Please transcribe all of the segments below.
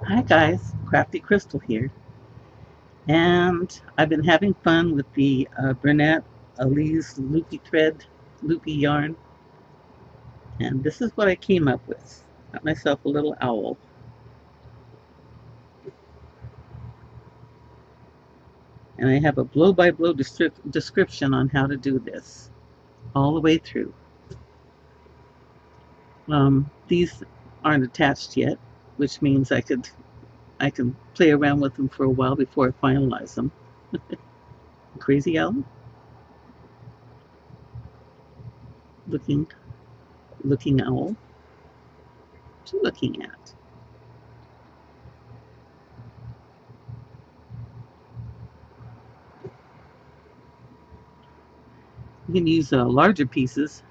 Hi guys, Crafty Crystal here, and I've been having fun with the Bernat Alize loopy thread, loopy yarn, and this is what I came up with. Got myself a little owl, and I have a blow-by-blow description on how to do this all the way through. These aren't attached yet, which means I can play around with them for a while before I finalize them. Crazy owl, looking owl. What you looking at? You can use larger pieces.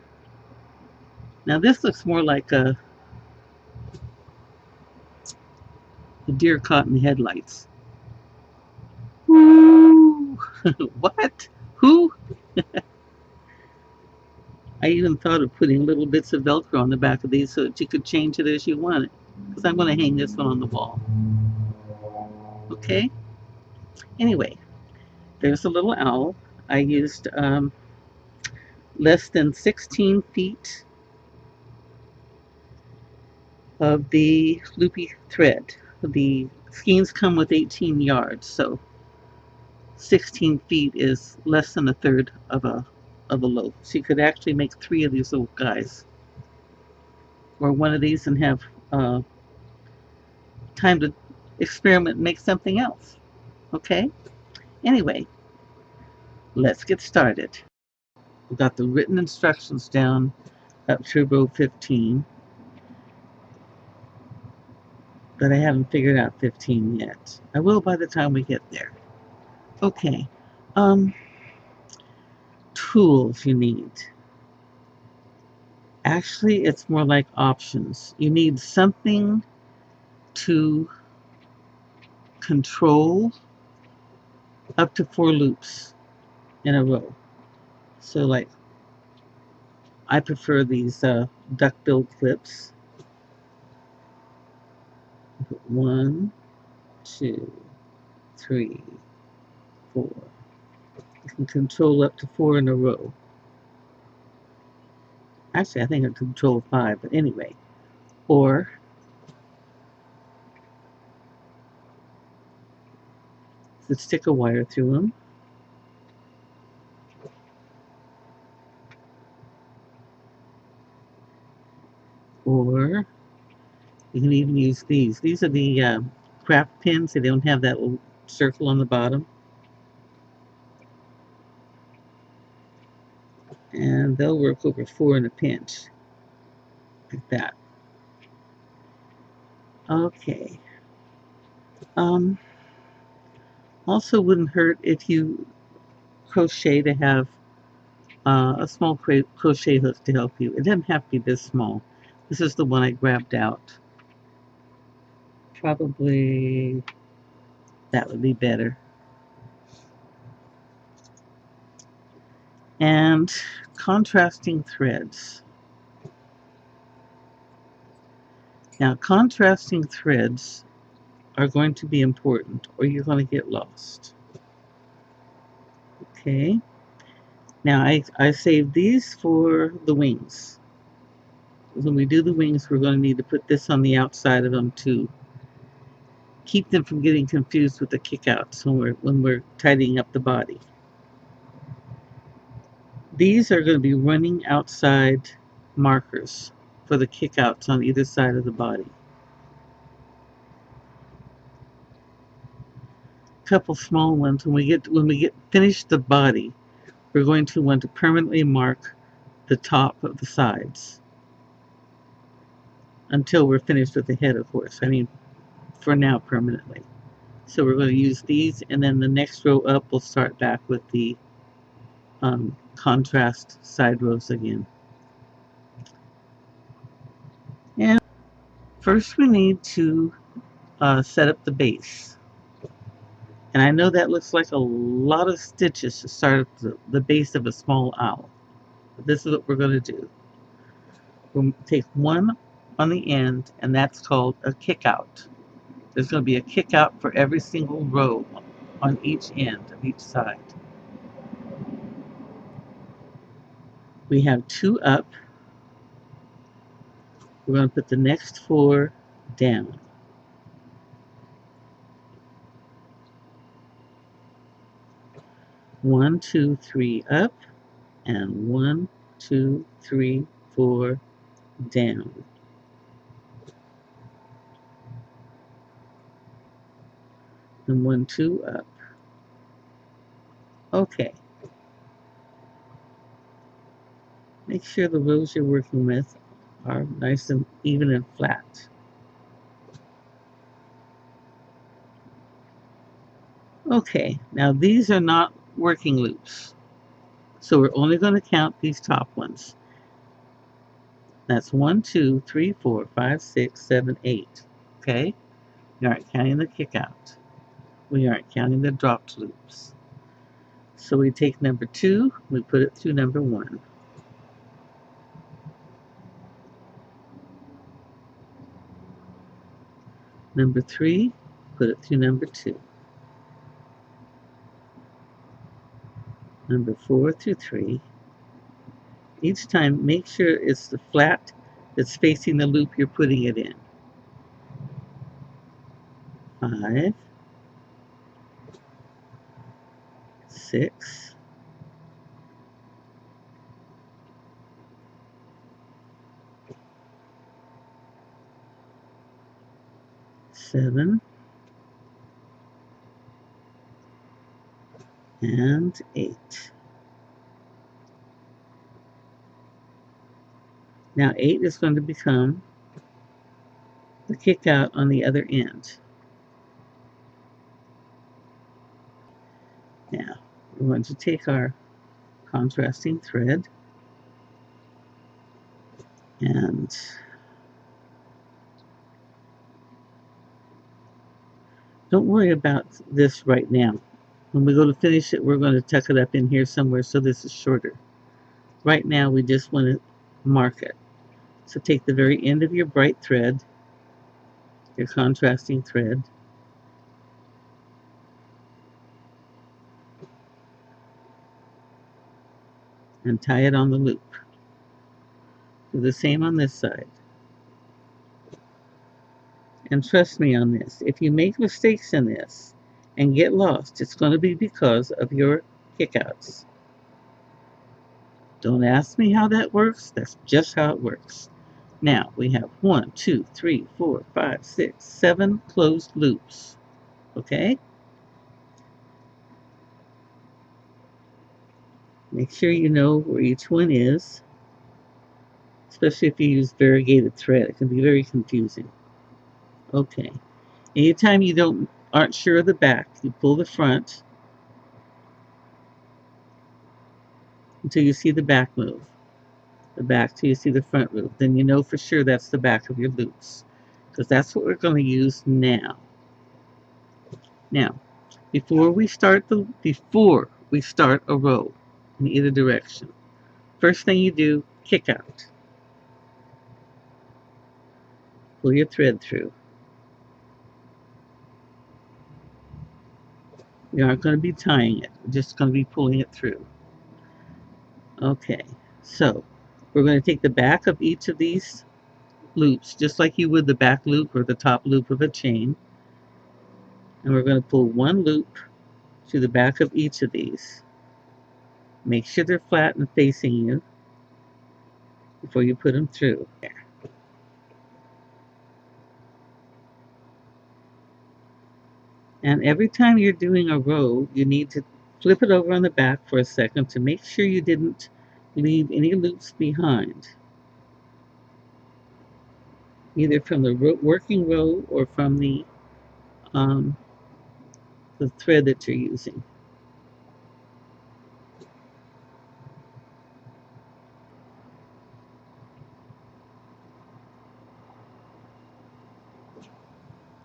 Now this looks more like a deer caught in headlights. Woo! What? Who? I even thought of putting little bits of Velcro on the back of these so that you could change it as you want it. Because I'm going to hang this one on the wall. Okay? Anyway, there's a little owl. I used less than 16 feet of the loopy thread. The skeins come with 18 yards, so 16 feet is less than a third of a loaf. So you could actually make 3 of these little guys, or one of these, and have time to experiment and make something else. Okay? Anyway, let's get started. We've got the written instructions down up to row 15, but I haven't figured out 15 yet. I will by the time we get there. Okay. Tools you need. Actually, it's more like options. You need something to control up to 4 loops in a row. So like, I prefer these duck-billed clips. 1, 2, 3, 4. You can control up to 4 in a row. Actually, I think I control 5, but anyway. Or you could stick a wire through them. Or you can even use these. These are the craft pins. They don't have that little circle on the bottom. And they'll work over 4 in a pinch. Like that. Okay. Also wouldn't hurt if you crochet to have a small crochet hook to help you. It doesn't have to be this small. This is the one I grabbed out. Probably that would be better. And contrasting threads. Now, contrasting threads are going to be important or you're going to get lost. Okay. Now, I saved these for the wings. When we do the wings, we're going to need to put this on the outside of them to keep them from getting confused with the kickouts when we're tidying up the body. These are going to be running outside markers for the kickouts on either side of the body. A couple small ones. When we get finished the body, we're going to want to permanently mark the top of the sides until we're finished with the head, of course. I mean, for now, permanently. So we're going to use these, and then the next row up, we'll start back with the contrast side rows again. And first we need to set up the base. And I know that looks like a lot of stitches to start up the base of a small owl. But this is what we're going to do. We'll take one on the end, and that's called a kick out. There's going to be a kick out for every single row on each end of each side. We have 2 up. We're going to put the next 4 down. 1, 2, 3 up, and 1, 2, 3, 4 down. And 1, 2 up. Okay. Make sure the rows you're working with are nice and even and flat. Okay, now these are not working loops. So we're only going to count these top ones. That's 1, 2, 3, 4, 5, 6, 7, 8. Okay? We aren't counting the kick out. We aren't counting the dropped loops. So we take number 2, we put it through number 1. Number 3, put it through number 2. Number 4 through 3. Each time, make sure it's the flat that's facing the loop you're putting it in. 5, 6, 7, and 8. Now 8 is going to become the kick out on the other end. Now we're going to take our contrasting thread and don't worry about this right now. When we go to finish it, we're going to tuck it up in here somewhere so this is shorter. Right now we just want to mark it. So take the very end of your bright thread, your contrasting thread, and tie it on the loop. Do the same on this side. And trust me on this, if you make mistakes in this and get lost, it's going to be because of your kickouts. Don't ask me how that works, that's just how it works. Now we have 1, 2, 3, 4, 5, 6, 7 closed loops. Okay? Make sure you know where each one is, especially if you use variegated thread. It can be very confusing. Okay. Anytime you aren't sure of the back, you pull the front until you see the back move. The back till you see the front move. Then you know for sure that's the back of your loops, because that's what we're going to use now. Now, before we start a row in either direction, first thing you do, kick out. Pull your thread through. We aren't going to be tying it. We're just going to be pulling it through. Okay, so we're going to take the back of each of these loops, just like you would the back loop or the top loop of a chain, and we're going to pull one loop to the back of each of these. Make sure they're flat and facing you before you put them through. And every time you're doing a row, you need to flip it over on the back for a second to make sure you didn't leave any loops behind, either from the working row or from the thread that you're using.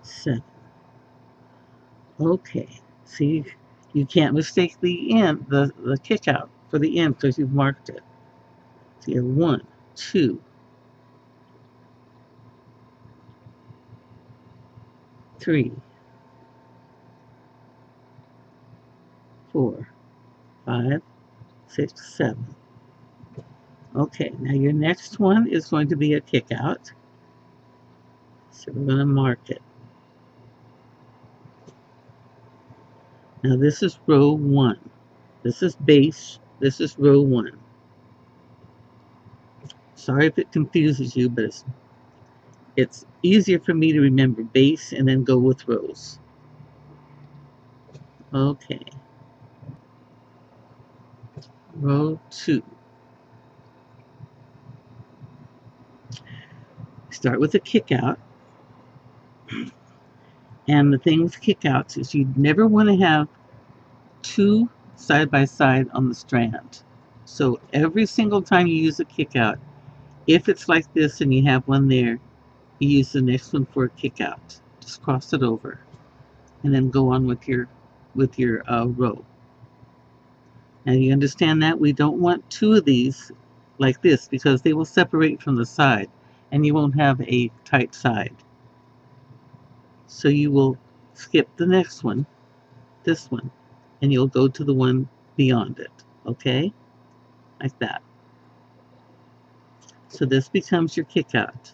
Seven. Okay, see, you can't mistake the end, the kick out for the end because you've marked it. So you have 1, 2, 3, 4, 5, 6, 7. Okay, now your next one is going to be a kick out. So we're going to mark it. Now this is row 1. This is base. This is row 1. Sorry if it confuses you, but it's easier for me to remember base and then go with rows. Okay. Row 2. Start with a kick out. And the thing with kick outs is you never want to have 2 side by side on the strand. So every single time you use a kick out, if it's like this and you have one there, you use the next one for a kick out. Just cross it over and then go on with your row. Now you understand that we don't want 2 of these like this because they will separate from the side and you won't have a tight side. So you will skip the next one, this one, and you'll go to the one beyond it, okay? Like that. So this becomes your kick out.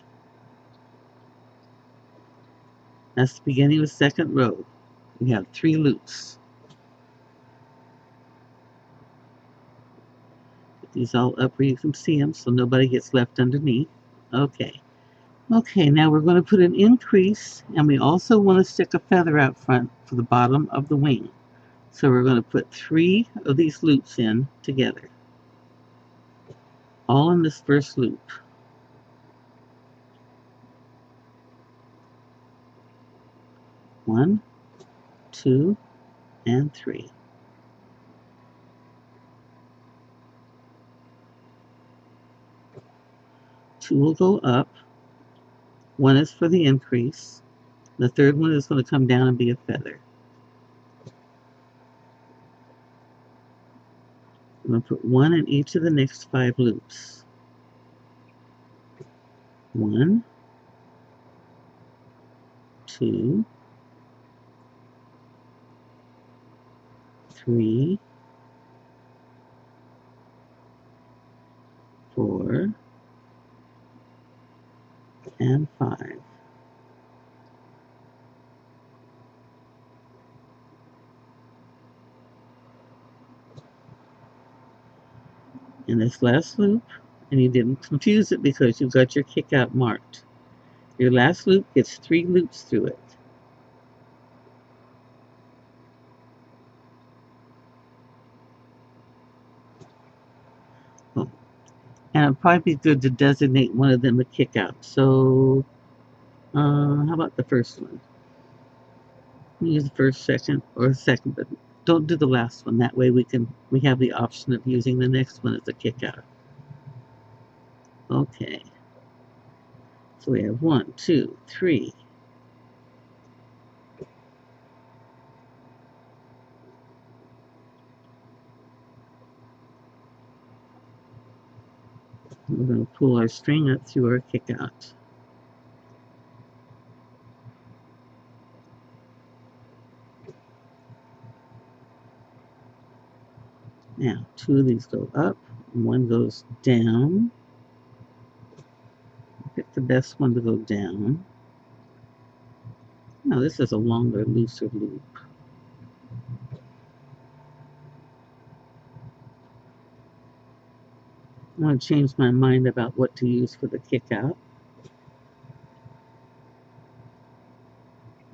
That's the beginning of the second row. You have 3 loops. Put these all up where you can see them so nobody gets left underneath. Okay. Okay, now we're going to put an increase, and we also want to stick a feather out front for the bottom of the wing. So we're going to put 3 of these loops in together, all in this first loop. 1, 2, and 3. 2 will go up. 1 is for the increase. The third one is going to come down and be a feather. I'm going to put 1 in each of the next 5 loops. 1, 2, 3, 4, and 5. In this last loop, and you didn't confuse it because you've got your kick out marked. Your last loop gets 3 loops through it. Oh. And it'd probably be good to designate one of them a kick out. So, how about the first one? Use the first, second, or second, but don't do the last one. That way we have the option of using the next one as a kick out. Okay. So we have 1, 2, 3. We're going to pull our string up through our kick out. Now, 2 of these go up, and 1 goes down. Pick the best one to go down. Now, this is a longer, looser loop. I want to change my mind about what to use for the kick out.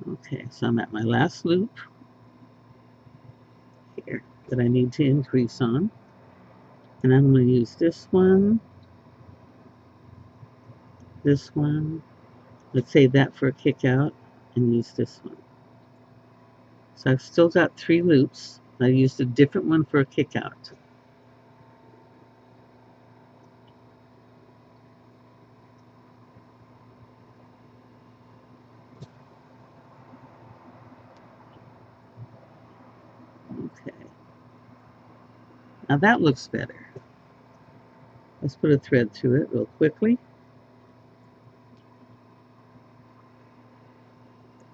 Okay, so I'm at my last loop here that I need to increase on. And I'm going to use this one, this one. Let's save that for a kick out and use this one. So I've still got 3 loops. I used a different one for a kick out. Okay. Now that looks better. Let's put a thread through it real quickly.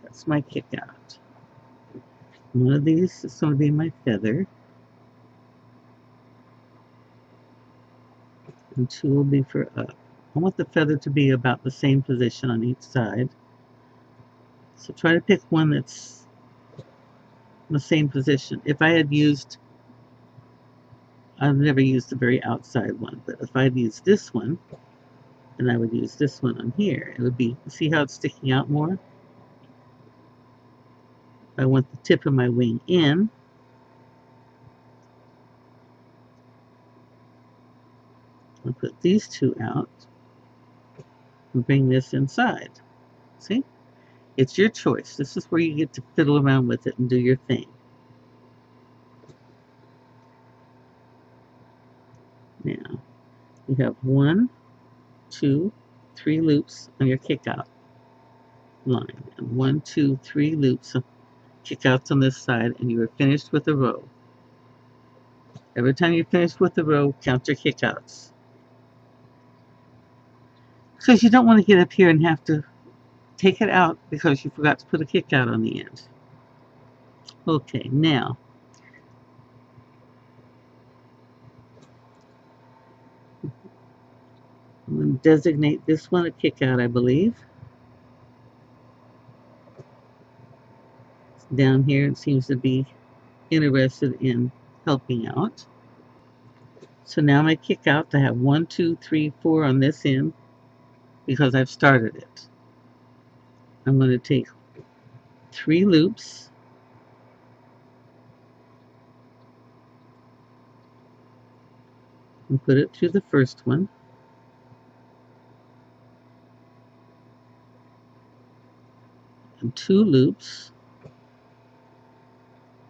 That's my kick out. One of these is going to be my feather, and two will be for up. I want the feather to be about the same position on each side. So try to pick one that's in the same position. If I had used, I've never used the very outside one, but if I had used this one, then I would use this one on here. It would be, see how it's sticking out more? I want the tip of my wing in. I'll put these two out and bring this inside. See? It's your choice. This is where you get to fiddle around with it and do your thing. Now, you have 1, 2, 3 loops on your kick out line. And 1, 2, 3 loops of kick outs on this side, and you are finished with a row. Every time you finish with a row, count your kick outs. Because you don't want to get up here and have to take it out because you forgot to put a kick out on the end. Okay, now I'm going to designate this one a kick out, I believe. Down here it seems to be interested in helping out. So now my kick out, I have 1, 2, 3, 4 on this end because I've started it. I'm going to take 3 loops and put it through the first one. And 2 loops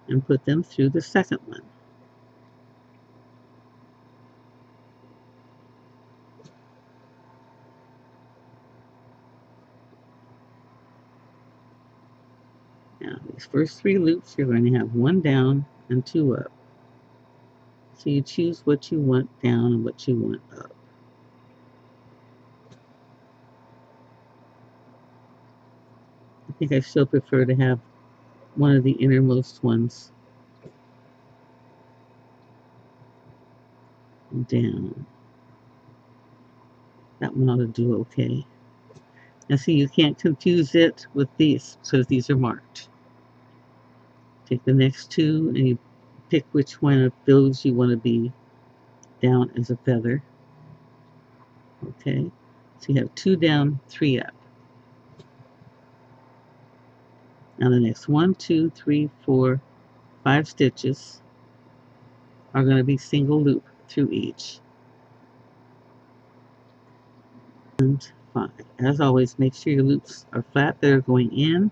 and put them through the second one. Now these first 3 loops you're going to have 1 down and 2 up. So you choose what you want down and what you want up. I think I still prefer to have one of the innermost ones down. That one ought to do okay. Now see, you can't confuse it with these because these are marked. Take the next 2 and you pick which one of those you want to be down as a feather. Okay, so you have 2 down, 3 up. Now the next 1, 2, 3, 4, 5 stitches are going to be single loop through each. And 5. As always, make sure your loops are flat that are going in.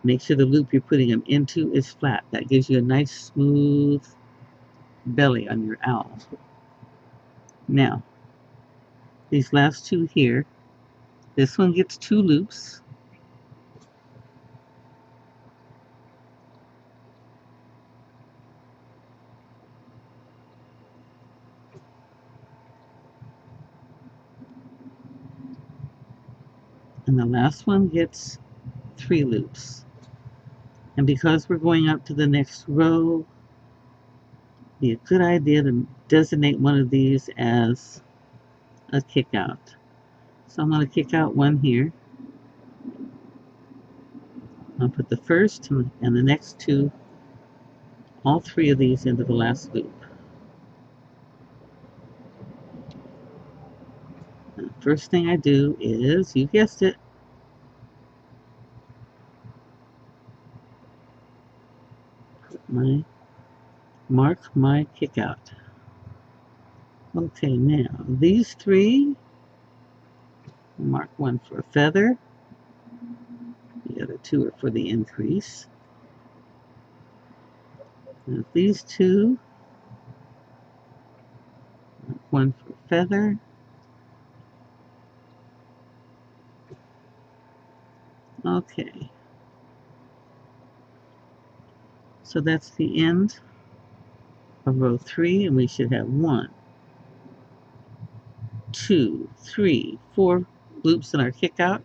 Make sure the loop you're putting them into is flat. That gives you a nice smooth belly on your owl. Now, these last 2 here, this one gets 2 loops. And the last one gets 3 loops. And because we're going up to the next row, it'd be a good idea to designate one of these as a kick out. So I'm going to kick out one here. I'll put the first and the next 2, all 3 of these into the last loop. And the first thing I do is, you guessed it, mark my kick out. Okay, now these 3, mark one for a feather, the other 2 are for the increase. Now these 2, mark one for a feather, okay. So that's the end of row 3, and we should have 1, 2, 3, 4 loops in our kick out.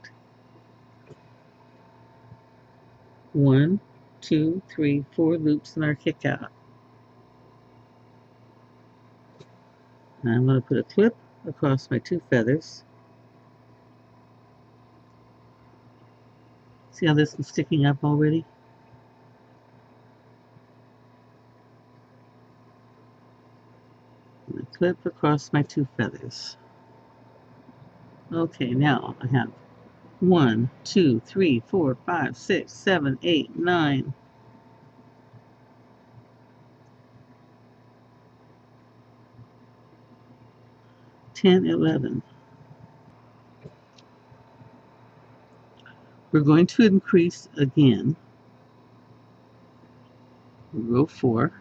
1, 2, 3, 4 loops in our kick out. And I'm going to put a clip across my 2 feathers. See how this is sticking up already? And a clip across my 2 feathers. Okay, now I have 1, 2, 3, 4, 5, 6, 7, 8, 9. 10, 11. We're going to increase again. Row 4.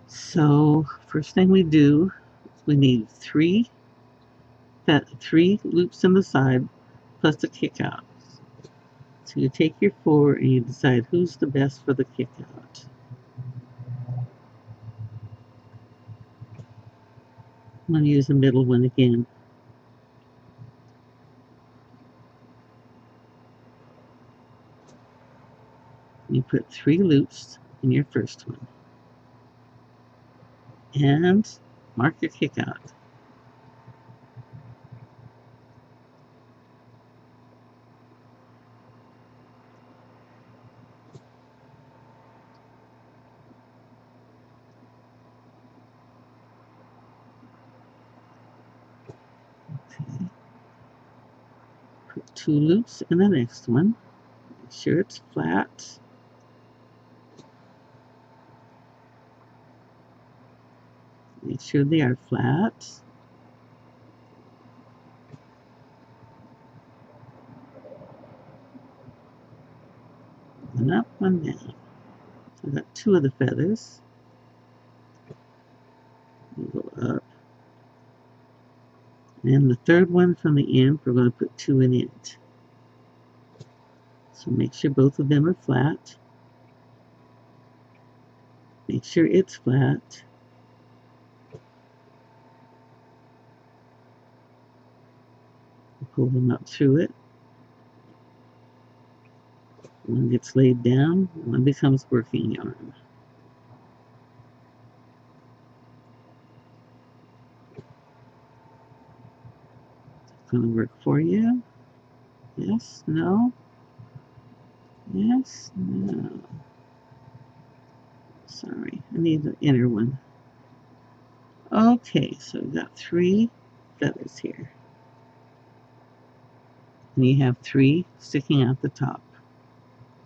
So first thing we do, we need 3 loops on the side plus the kick out. So you take your 4 and you decide who's the best for the kick out. I'm going to use the middle one again. You put 3 loops in your first one and mark your kick out. Okay. Put 2 loops in the next one. Make sure it's flat. Make sure they are flat. One up, one down. So I've got 2 of the feathers. We go up. And the third one from the end, we're going to put 2 in it. So make sure both of them are flat. Make sure it's flat. Pull them up through it. One gets laid down, one becomes working yarn. It's going to work for you. Yes, no. Yes, no. Sorry, I need the inner one. Okay, so we've got 3 feathers here. And you have 3 sticking out the top.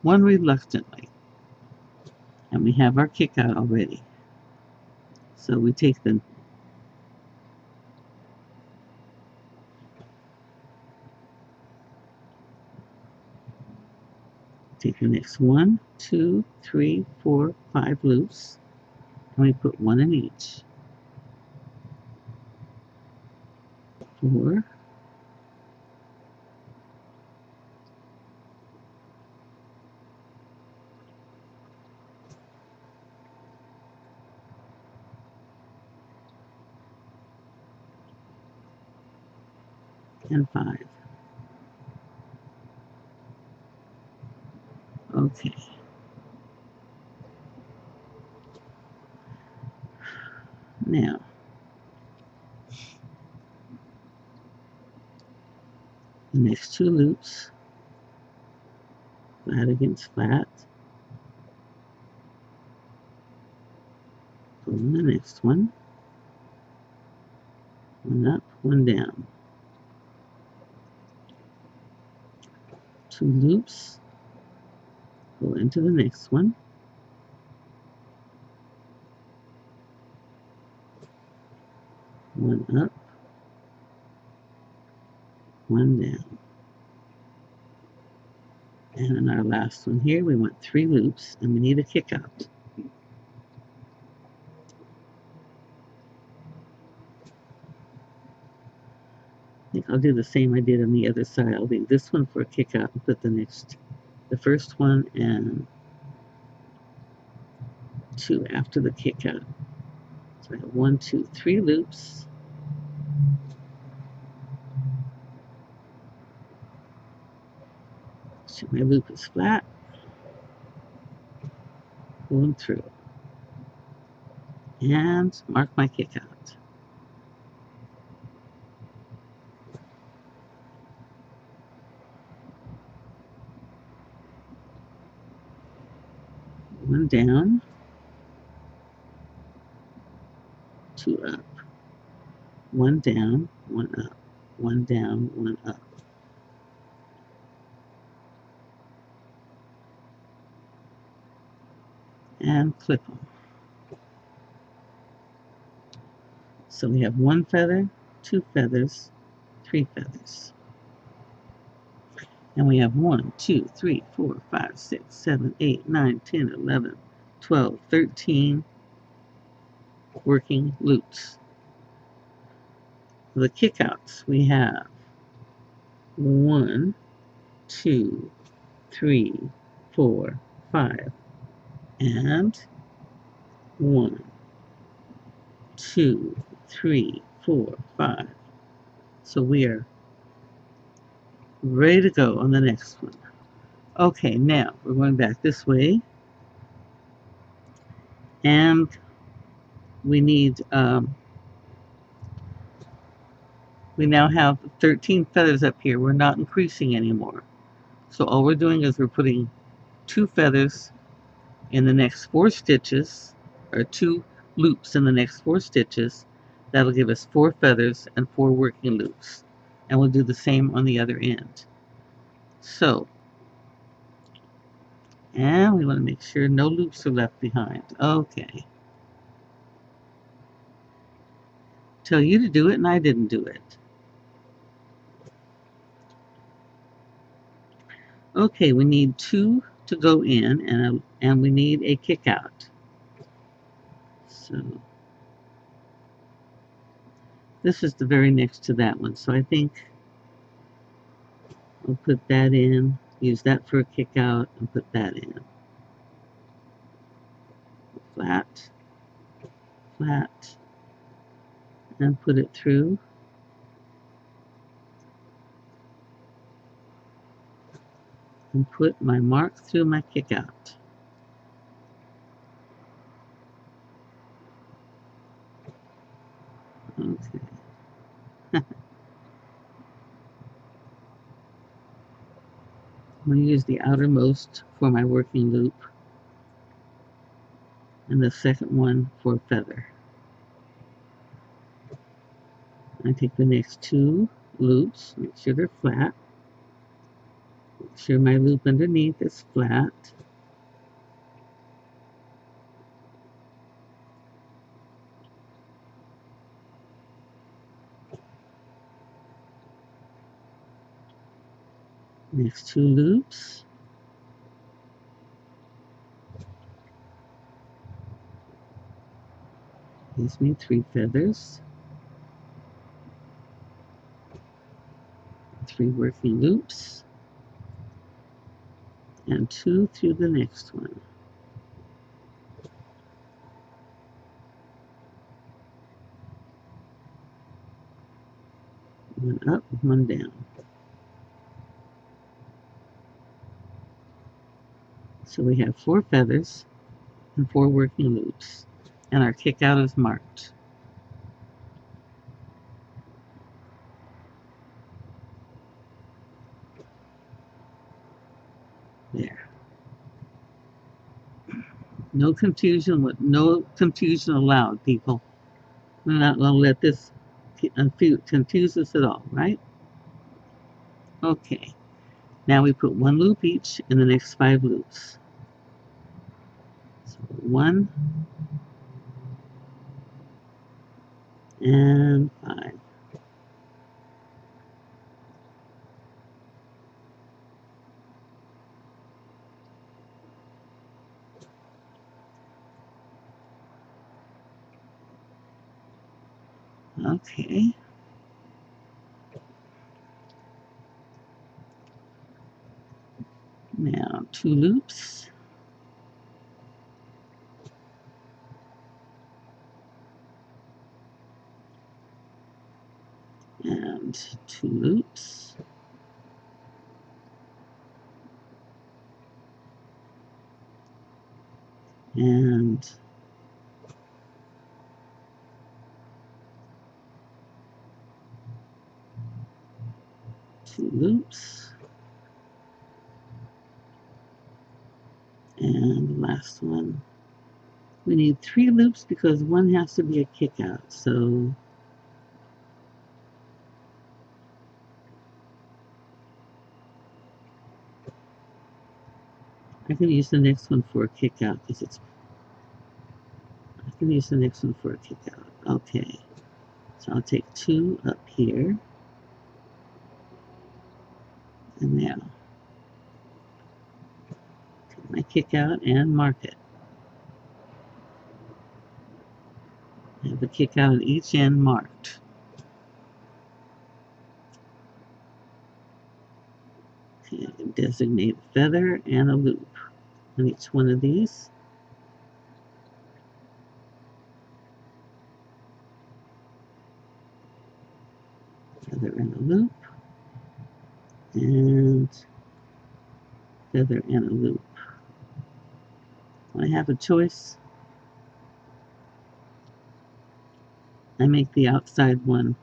1 reluctantly. And we have our kick out already. So we take the next 1, 2, 3, 4, 5 loops. And we put 1 in each. 4, 5. Okay. Now, the next 2 loops, flat against flat. Go in the next one. 1 up, 1 down. 2 loops. Go into the next one. 1 up, 1 down. And in our last one here, we want 3 loops, and we need a kick out. I think I'll do the same I did on the other side. I'll leave this one for a kick out and put the first one and 2 after the kick out. So I have 1, 2, 3 loops. So my loop is flat, pull them through, and mark my kick out. One down, two up, one down, one up, one down, one up. And clip them. So we have one feather, two feathers, three feathers. And we have 1, 2, 3, 4, 5, 6, 7, 8, 9, 10, 11, 12, 13 working loops. The kickouts, we have 1, 2, 3, 4, 5, and 1, 2, 3, 4, 5. So we are ready to go on the next one. Okay, now we're going back this way, and we need we now have 13 feathers up here. We're not increasing anymore. So all we're doing is we're putting 2 feathers in the next 4 stitches, or 2 loops in the next 4 stitches. That'll give us 4 feathers and 4 working loops. And we'll do the same on the other end. So, and we want to make sure no loops are left behind. Okay. Tell you to do it and I didn't do it. Okay, we need 2 to go in and we need a kick out. So this is the very next to that one. So I think I'll put that in, use that for a kick out, and put that in. Flat, flat, and put it through. And put my mark through my kick out. Okay. I'm going to use the outermost for my working loop and the second one for a feather. I take the next 2 loops, make sure they're flat, make sure my loop underneath is flat. Next 2 loops. Gives me 3 feathers, 3 working loops, and 2 through the next one. One up, one down. So we have 4 feathers and 4 working loops, and our kick out is marked. There. No confusion allowed, people. We're not going to let this confuse us at all, right? Okay. Now we put 1 loop each in the next 5 loops. So 1 and 5. Okay. Now 2 loops. And 2 loops. and 2 loops, and the last one. We need 3 loops because one has to be a kick out. So I can use the next one for a kick out because it's. I can use the next one for a kick out. Okay. So I'll take 2 up here. And now take my kick out and mark it. I have a kick out at each end marked. Okay, designate a feather and a loop on each one of these. Feather and a loop. And feather and a loop. When I have a choice, I make the outside one,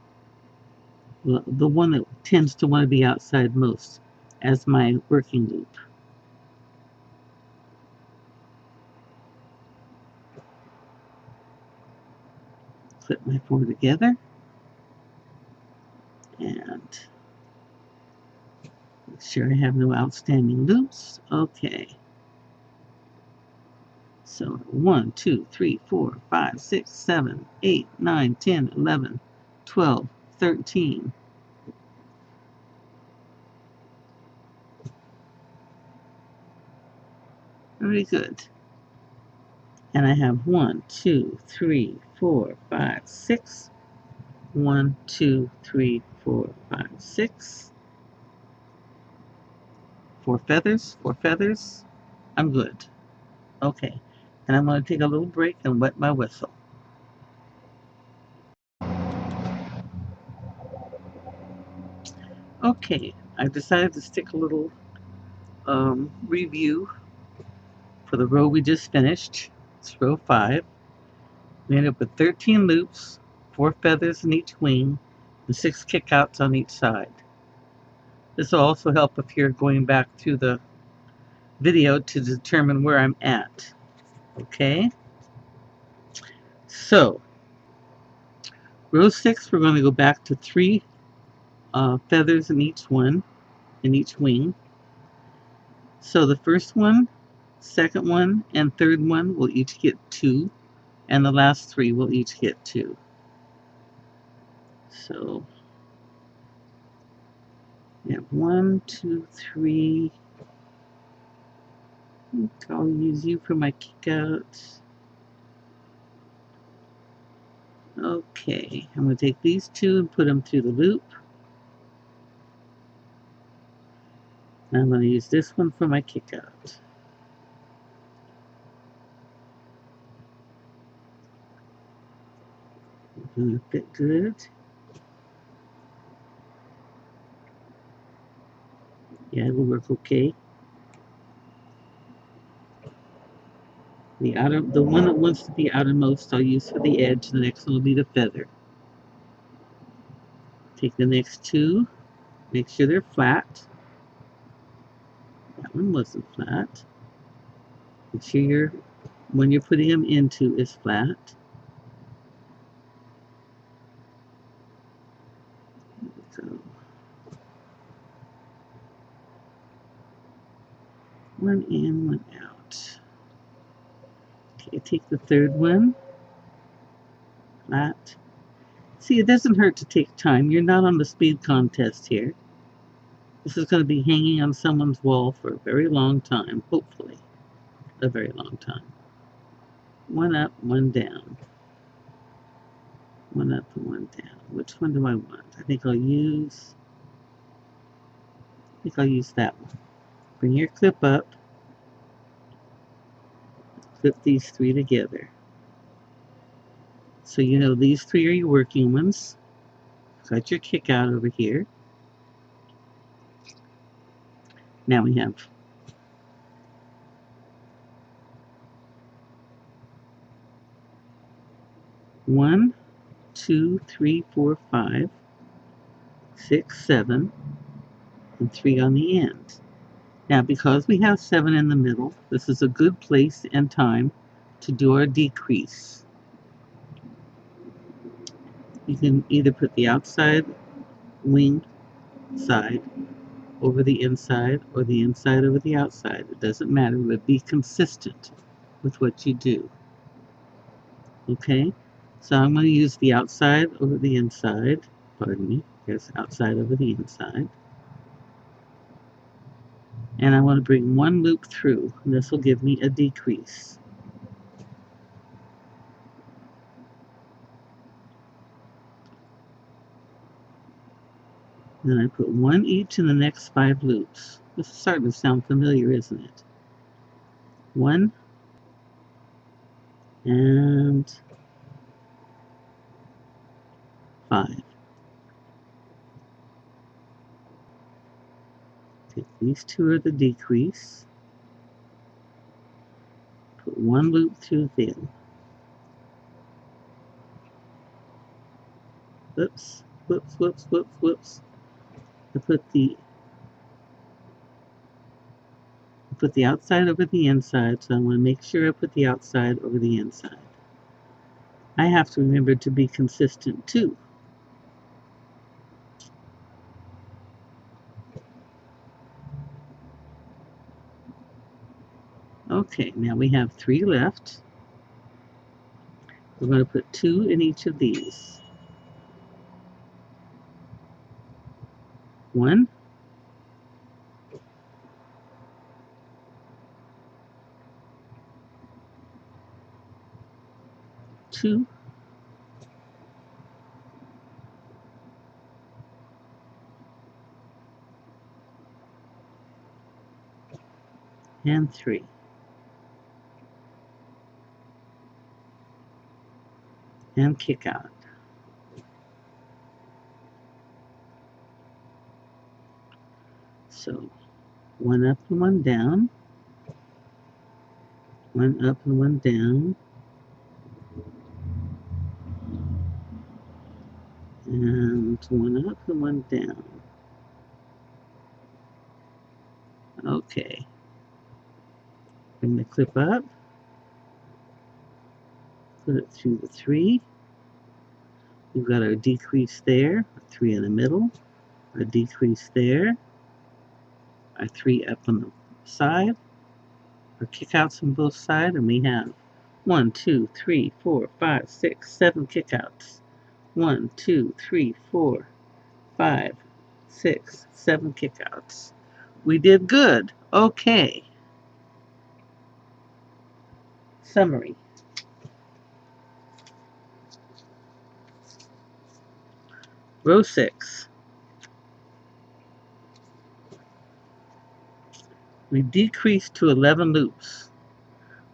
the one that tends to want to be outside most, as my working loop. Put my 4 together and make sure I have no outstanding loops. Okay. So 1, 2, 3, 4, 5, 6, 7, 8, 9, 10, 11, 12, 13. Very good. And I have 1, 2, 3, 4, 5, 6. 1, 2, 3, 4, 5, 6. 4 feathers, 4 feathers. I'm good. Okay. And I'm going to take a little break and wet my whistle. Okay. I've decided to stick a little review for the row we just finished. It's row 5. We end up with 13 loops, 4 feathers in each wing, and 6 kickouts on each side. This will also help if you're going back through the video to determine where I'm at. Okay? So, row 6, we're going to go back to 3 feathers in each one, in each wing. So the first one, second one, and third one will each get 2, and the last 3 will each get 2. So we have 1, 2, 3. I'll use you for my kickouts. Okay, I'm going to take these 2 and put them through the loop. And I'm going to use this one for my kickout. Going to fit good. Yeah, it will work okay. The one that wants to be outermost, I'll use for the edge. The next one will be the feather. Take the next 2, make sure they're flat. That one wasn't flat. Make sure when you're putting them into is flat. So one in, one out. Okay, take the third one, flat. See, it doesn't hurt to take time. You're not on the speed contest here. This is going to be hanging on someone's wall for a very long time, hopefully, a very long time. One up, one down. One up and one down. Which one do I want? I think I'll use that one. Bring your clip up. Clip these 3 together. So you know these 3 are your working ones. Got your kick out over here. Now we have 1, 2, 3, 4, 5, 6, 7, and 3 on the end. Now, because we have 7 in the middle, this is a good place and time to do our decrease. You can either put the outside wing side over the inside or the inside over the outside. It doesn't matter, but be consistent with what you do. Okay, so I'm going to use the outside over the inside. Pardon me, there's outside over the inside. And I want to bring one loop through, and this will give me a decrease. Then I put one each in the next 5 loops. This is starting to sound familiar, isn't it? 1 and 5. Okay, these 2 are the decrease. Put one loop through them. Whoops, whoops, whoops, whoops, whoops. I put the outside over the inside, so I want to make sure I put the outside over the inside. I have to remember to be consistent too. Okay, now we have 3 left. We're going to put 2 in each of these. 1, 2, and 3. And kick out. So 1 up and 1 down, 1 up and 1 down, and 1 up and 1 down. Okay, bring the clip up, put it through the 3. We've got our decrease there, a 3 in the middle, a decrease there, our 3 up on the side, our kickouts on both sides, and we have 1, 2, 3, 4, 5, 6, 7 kickouts. 1, 2, 3, 4, 5, 6, 7 kickouts. We did good. Okay. Summary. Row 6. We decreased to 11 loops.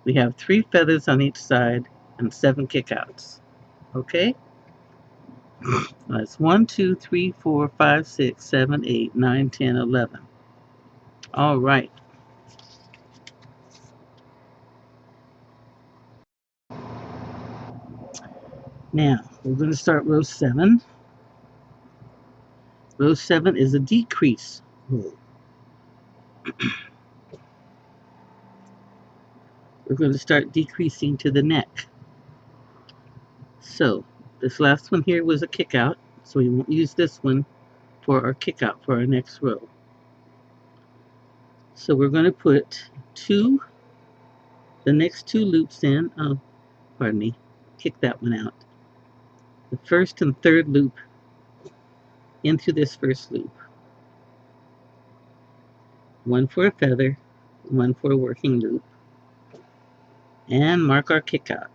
We have 3 feathers on each side and 7 kickouts. Okay? That's 1, 2, 3, 4, 5, 6, 7, 8, 9, 10, 11. All right. Now, we're going to start row 7. Row 7 is a decrease row. We're going to start decreasing to the neck. So, this last one here was a kick out, so we won't use this one for our kick out for our next row. So we're going to put the next 2 loops in. Oh, pardon me, kick that one out. The first and third loop into this first loop. 1 for a feather, 1 for a working loop, and mark our kick out.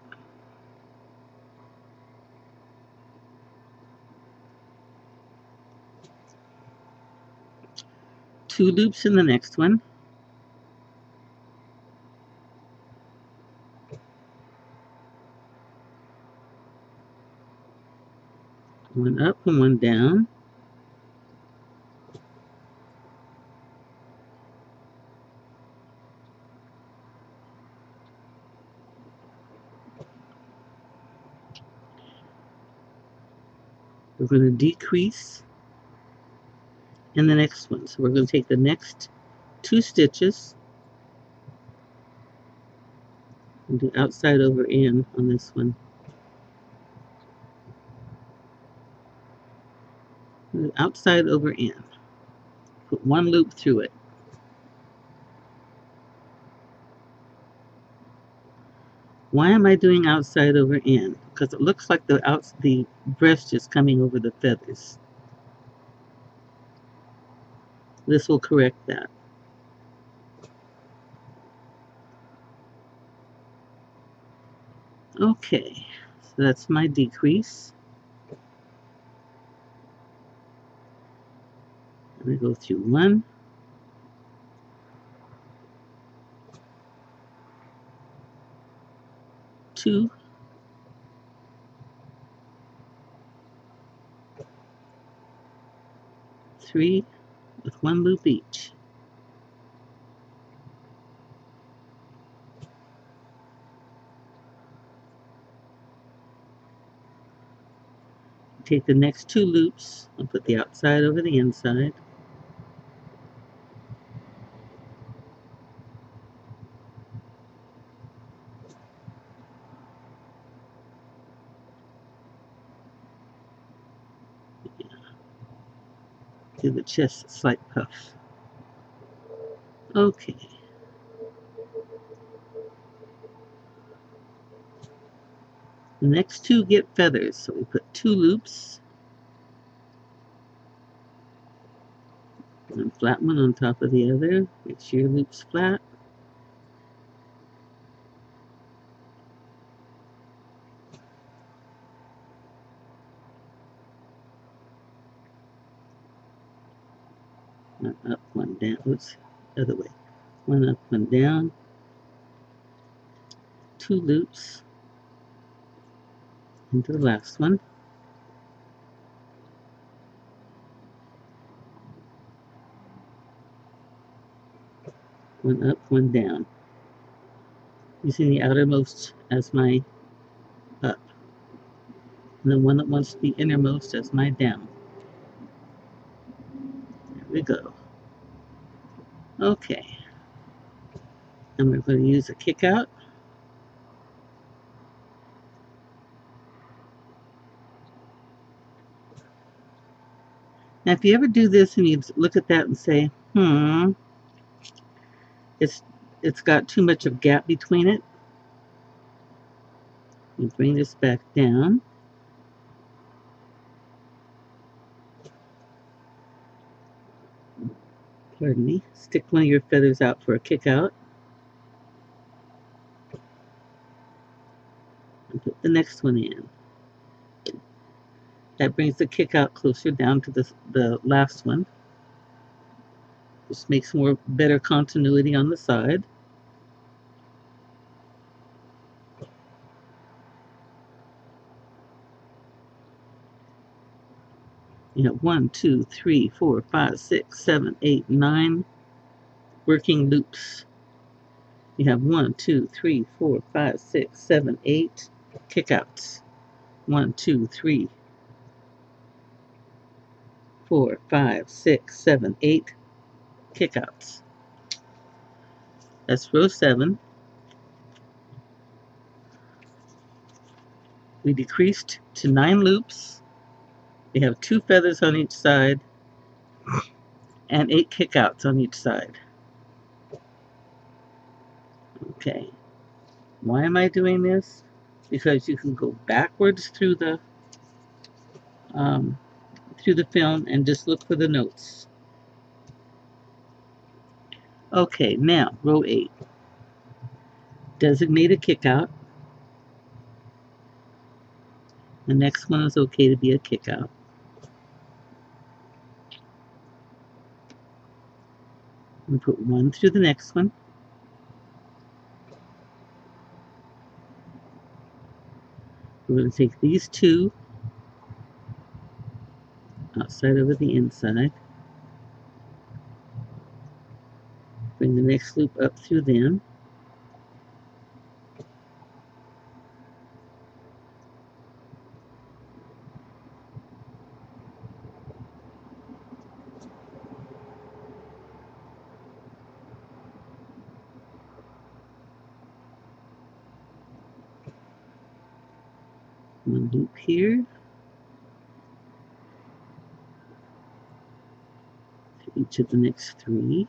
2 loops in the next one. 1 up and 1 down. We're going to decrease in the next one. So we're going to take the next 2 stitches and do outside over in on this one. Outside over in. Put 1 loop through it. Why am I doing outside over in? Because it looks like the breast is coming over the feathers. This will correct that. Okay, so that's my decrease. I'm going to go through 1, 2, 3 with 1 loop each. Take the next 2 loops and put the outside over the inside. Give the chest a slight puff. Okay. The next 2 get feathers, so we put 2 loops and flat one on top of the other. Make sure your loop's flat. One up, one down. Oops, other way. 1 up, 1 down. 2 loops into the last one. One up, 1 down. Using the outermost as my up. And the one that wants to be innermost as my down. There we go. Okay. And we're going to use a kick out. Now if you ever do this and you look at that and say, it's got too much of gap between it, you bring this back down. Pardon me. Stick one of your feathers out for a kick out. And put the next one in. That brings the kick out closer down to the last one. Just makes better continuity on the side. You have 1, 2, 3, 4, 5, 6, 7, 8, 9 working loops. You have 1, 2, 3, 4, 5, 6, 7, 8 kickouts. 1, 2, 3, 4, 5, 6, 7, 8 kickouts. That's row 7. We decreased to 9 loops. We have 2 feathers on each side and 8 kickouts on each side. Okay. Why am I doing this? Because you can go backwards through the film and just look for the notes. Okay, now row 8. Designate a kick out. The next one is okay to be a kick out. We put 1 through the next one. We're going to take these 2 outside over the inside. Bring the next loop up through them. one loop here, to each of the next 3.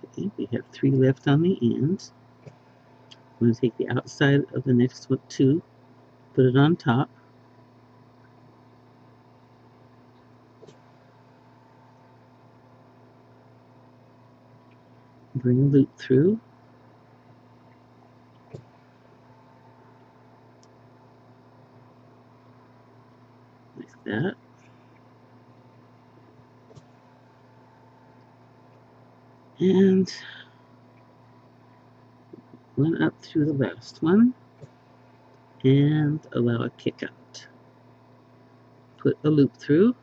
Okay, we have 3 left on the ends. I'm going to take the outside of the next 2, put it on top. Bring a loop through. Like that. And one up through the last one. And allow a kick out. Put a loop through.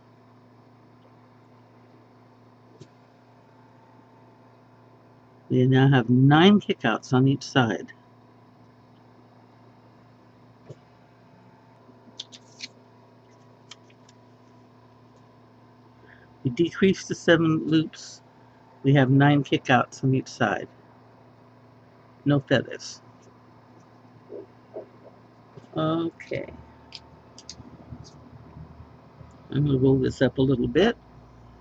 We now have 9 kickouts on each side. We decrease to 7 loops. We have 9 kickouts on each side. No feathers. Okay. I'm going to roll this up a little bit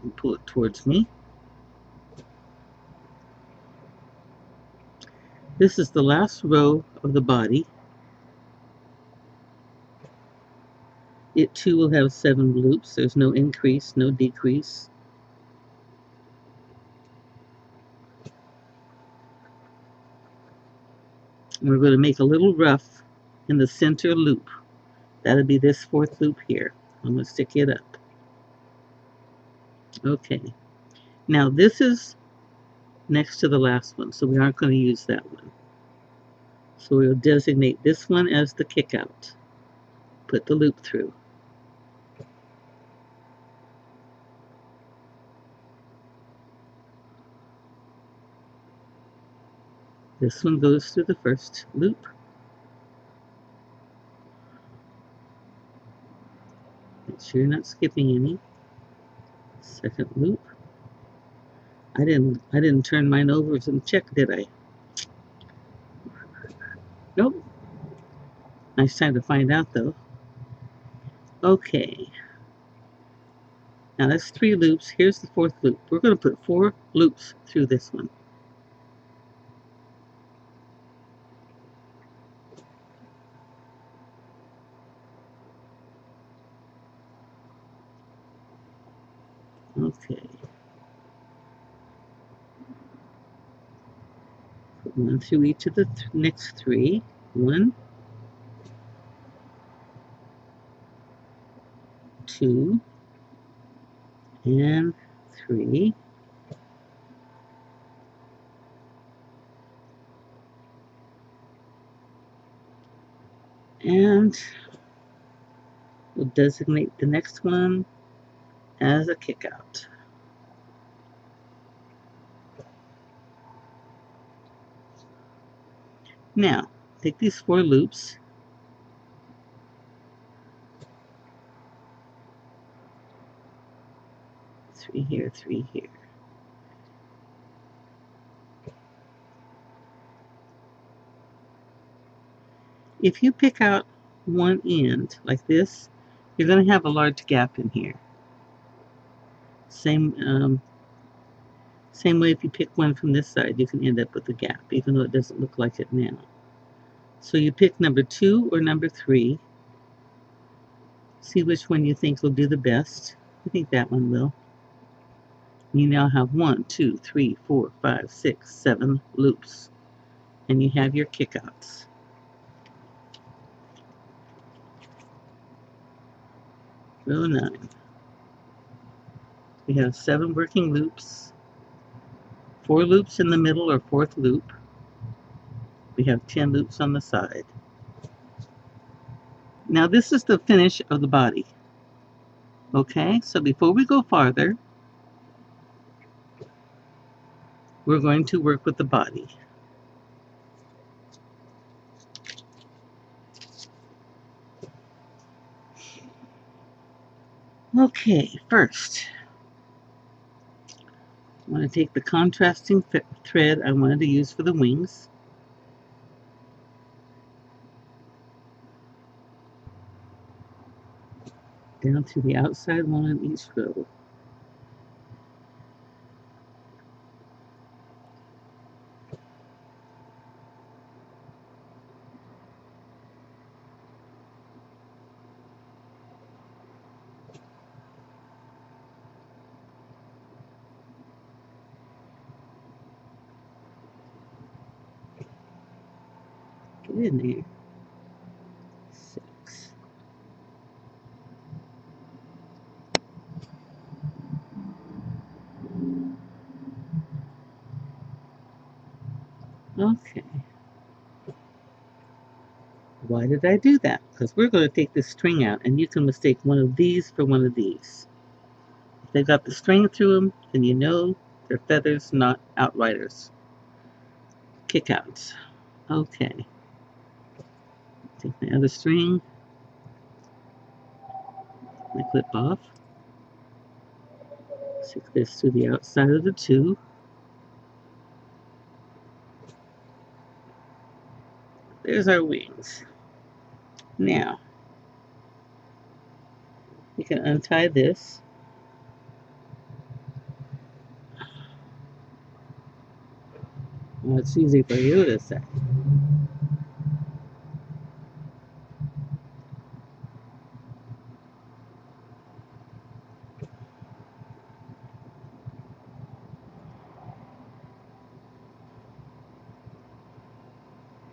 and pull it towards me. This is the last row of the body. It too will have 7 loops. There's no increase, no decrease. And we're going to make a little ruff in the center loop. That'll be this 4th loop here. I'm going to stick it up. Okay. Now this is next to the last one, so we aren't going to use that one. So we'll designate this one as the kick out. Put the loop through. This one goes through the first loop. Make sure you're not skipping any. Second loop. I didn't turn mine over and check, did I? Nope. Nice time to find out though. Okay. Now that's 3 loops. Here's the 4th loop. We're going to put 4 loops through this one. Okay. Put 1 through each of the next 3. 1, 2, and 3. And we'll designate the next one as a kick out. Now, take these 4 loops, three here, 3 here. If you pick out one end like this, you're going to have a large gap in here. Same way if you pick one from this side, you can end up with a gap, even though it doesn't look like it now. So you pick number 2 or number 3. See which one you think will do the best. I think that one will. You now have 1, 2, 3, 4, 5, 6, 7 loops. And you have your kickouts. Row 9. We have 7 working loops, 4 loops in the middle or 4th loop. We have 10 loops on the side. Now this is the finish of the body. Okay, so before we go farther, we're going to work with the body. Okay, first, I want to take the contrasting thread I wanted to use for the wings. down to the outside one on each row. Get in there. 6. Okay. Why did I do that? Because we're going to take this string out, and you can mistake one of these for one of these. If they've got the string through them, then you know they're feathers, not outriders. Kickouts. Okay. Take my other string, my clip off. Stick this to the outside of the 2. There's our wings. Now, you can untie this. Well, it's easy for you to say.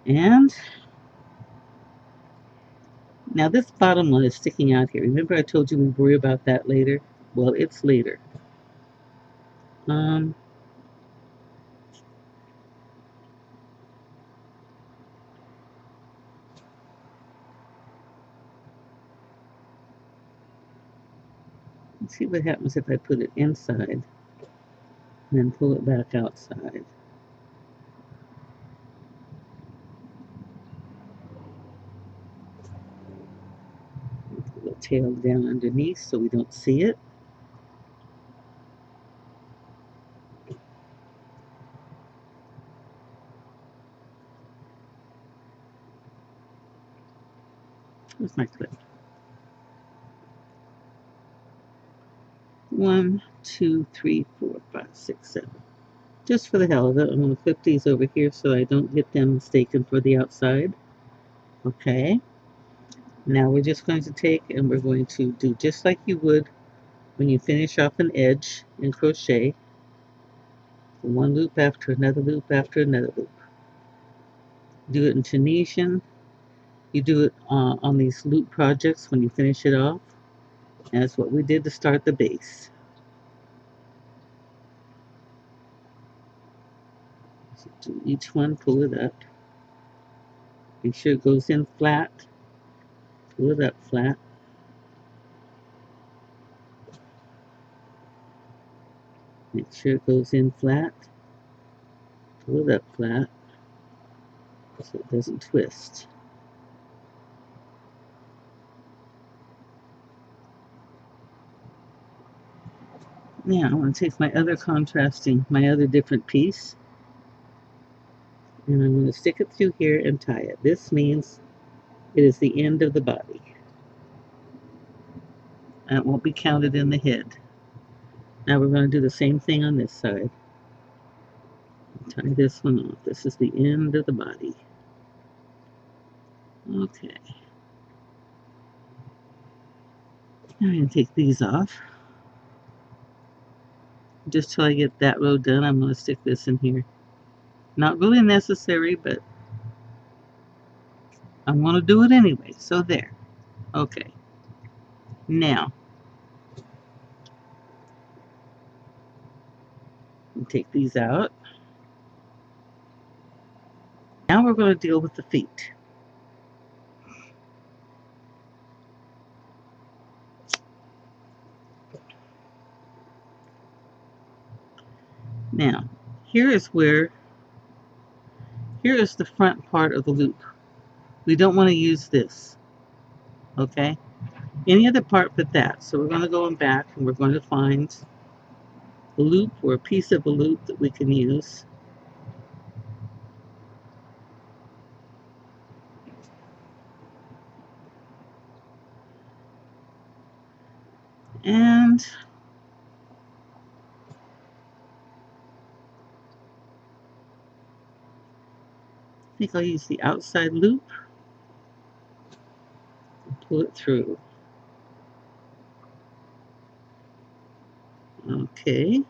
And now this bottom one is sticking out here. Remember I told you we'd worry about that later? Well, it's later. Let's see what happens if I put it inside and then pull it back outside. Put the tail down underneath so we don't see it. Where's my clip? 1, 2, 3, 4, 5, 6, 7. Just for the hell of it, I'm going to flip these over here so I don't get them mistaken for the outside. Okay. Now we're just going to take and we're going to do just like you would when you finish off an edge in crochet. One loop after another loop after another loop. Do it in Tunisian. You do it on these loop projects when you finish it off. And that's what we did to start the base. So do each one, pull it up. Make sure it goes in flat. Pull it up flat. Make sure it goes in flat. Pull it up flat so it doesn't twist. Now I'm going to take my other contrasting, my other different piece, and I'm going to stick it through here and tie it. This means it is the end of the body. And it won't be counted in the head. Now we're going to do the same thing on this side. Tie this one off. This is the end of the body. Okay. Now I'm going to take these off. Just till I get that row done, I'm going to stick this in here. Not really necessary, but I want to do it anyway. So there. Okay. Now, take these out. Now we're going to deal with the feet. Now, here is the front part of the loop. We don't want to use this. Okay? Any other part but that. So we're going to go back and we're going to find a loop or a piece of a loop that we can use. And I think I'll use the outside loop and pull it through. Okay.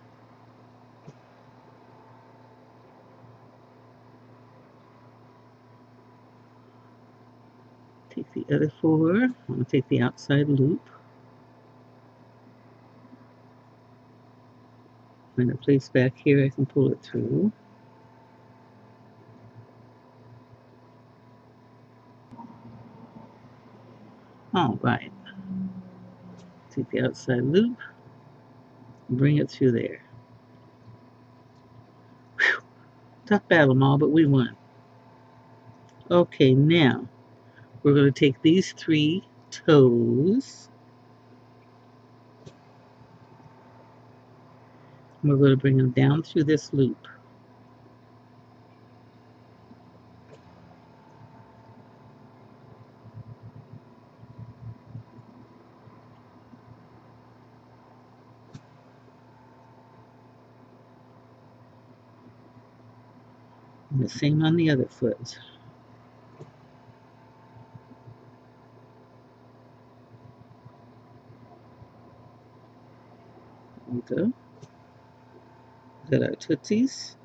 Take the other 4. I'm going to take the outside loop. Find a place back here I can pull it through. All right. Take the outside loop, bring it through there. Whew. Tough battle, Ma, but we won. Okay, now we're going to take these 3 toes. And we're going to bring them down through this loop. And the same on the other foot. Okay. Got our tootsies.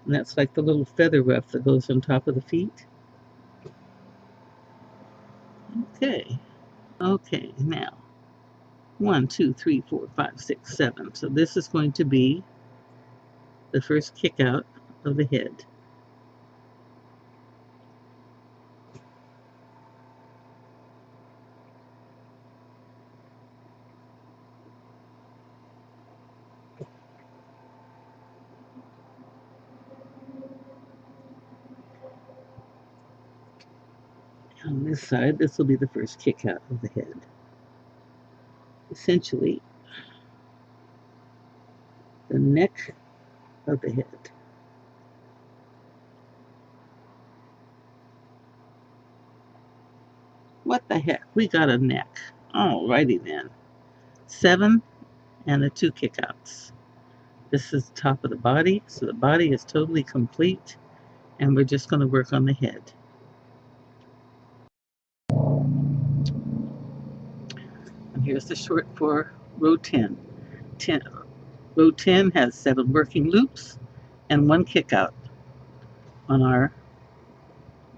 And that's like the little feather ruff that goes on top of the feet. Okay. Okay, now 1, 2, 3, 4, 5, 6, 7. So this is going to be the first kick out of the head. On this side, this will be the first kick out of the head. Essentially, the neck of the head. What the heck? We got a neck. Alrighty then. 7 and the 2 kickouts. This is the top of the body, so the body is totally complete, and we're just going to work on the head. And here's the short for row 10. Row 10 has 7 working loops and 1 kick out on our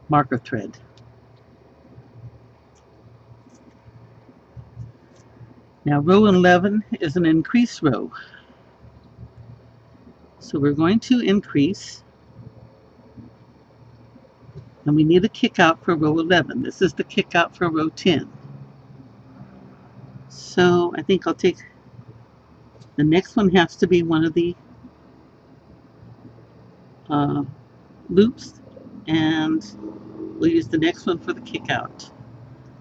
marker thread. Now row 11 is an increase row. So we're going to increase, and we need a kick out for row 11. This is the kick out for row 10. So I think I'll take, the next one has to be one of the loops, and we'll use the next one for the kick out.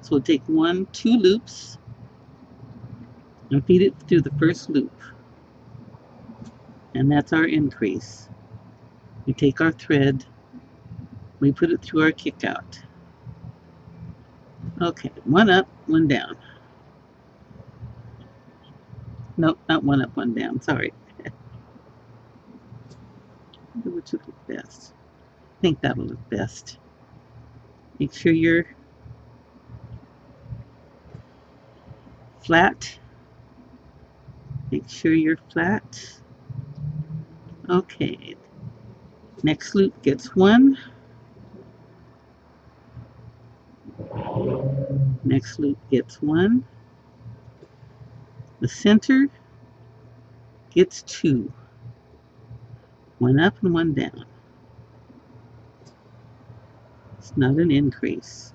So we'll take 1, 2 loops and feed it through the first loop. And that's our increase. We take our thread, we put it through our kick out. Okay, 1 up, 1 down. Nope, not 1 up, 1 down, sorry. Which would look best? I think that'll look best. Make sure you're flat. Make sure you're flat. Okay. Next loop gets 1. Next loop gets 1. The center gets 2. 1 up and 1 down. It's not an increase.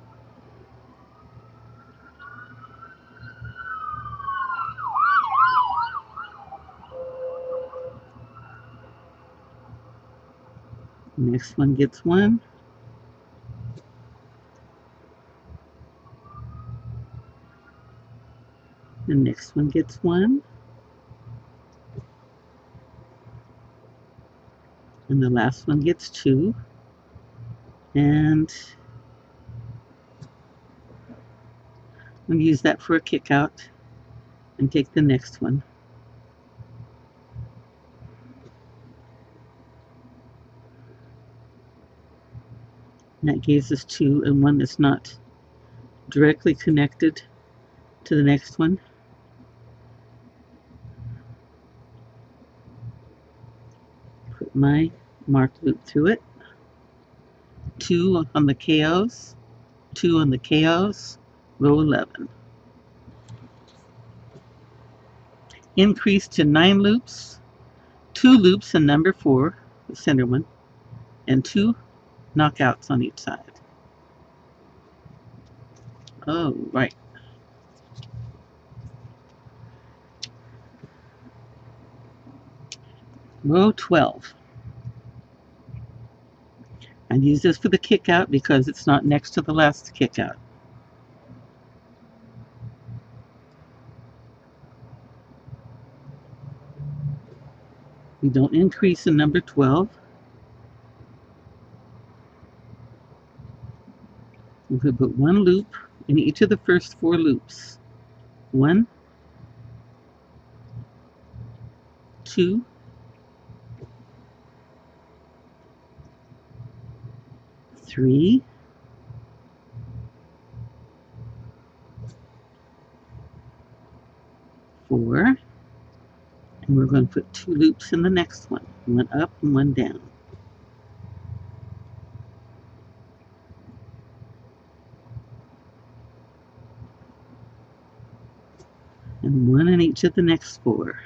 Next one gets 1. The next one gets 1. And the last one gets 2. And I'm going to use that for a kick out. and take the next one. And that gives us two, and one that's not directly connected to the next one. Put my mark loop through it. 2 on the KOs, 2 on the KOs, row 11. Increase to 9 loops, 2 loops in number 4, the center one, and 2 knockouts on each side. Oh, right. Row 12. I use this for the kick out because it's not next to the last kick out. We don't increase in number 12. We could put 1 loop in each of the first 4 loops. 1, 2, 3, 4, and we're going to put 2 loops in the next one. 1 up and 1 down. And 1 in each of the next 4.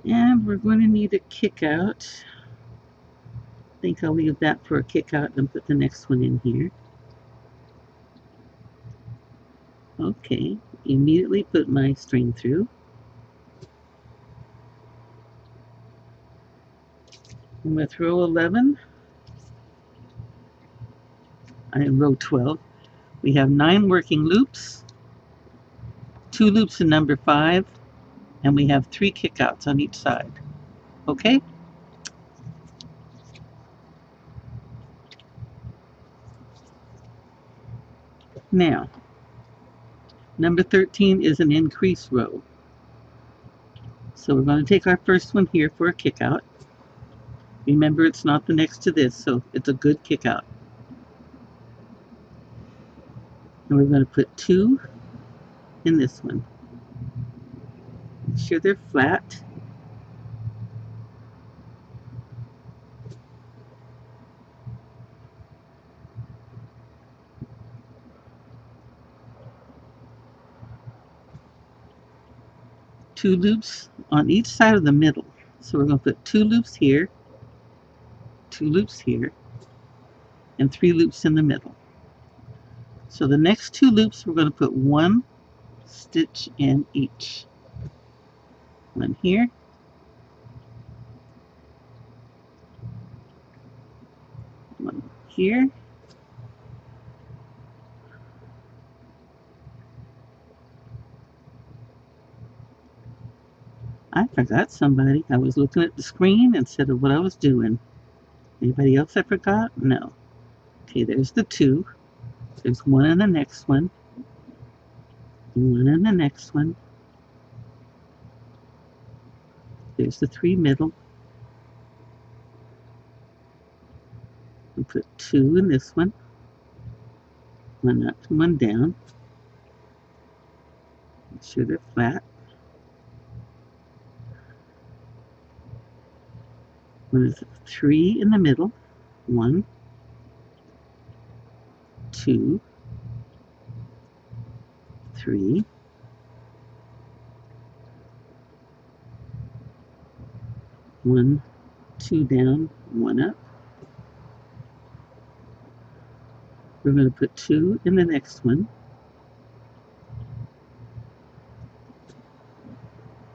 And we're going to need a kick out. I think I'll leave that for a kick out and put the next one in here. Okay, immediately put my string through. And with row 11, in row 12, we have 9 working loops, 2 loops in number 5, and we have 3 kickouts on each side. Okay? Now, number 13 is an increase row. So we're going to take our first one here for a kick out. Remember, it's not the next to this, so it's a good kick out. And we're going to put 2 in this one. Make sure they're flat. Two loops on each side of the middle. So we're going to put 2 loops here, 2 loops here, and 3 loops in the middle. So the next 2 loops, we're going to put 1 stitch in each. One here, one here, I forgot somebody. I was looking at the screen instead of what I was doing. Anybody else I forgot? No. Okay, there's the 2. There's 1 in the next one. 1 in the next one. There's the 3 middle. We'll put 2 in this one. 1 up and 1 down. Make sure they're flat. With 3 in the middle. 1, 2, 3. 1, 2 down, 1 up. We're going to put 2 in the next one.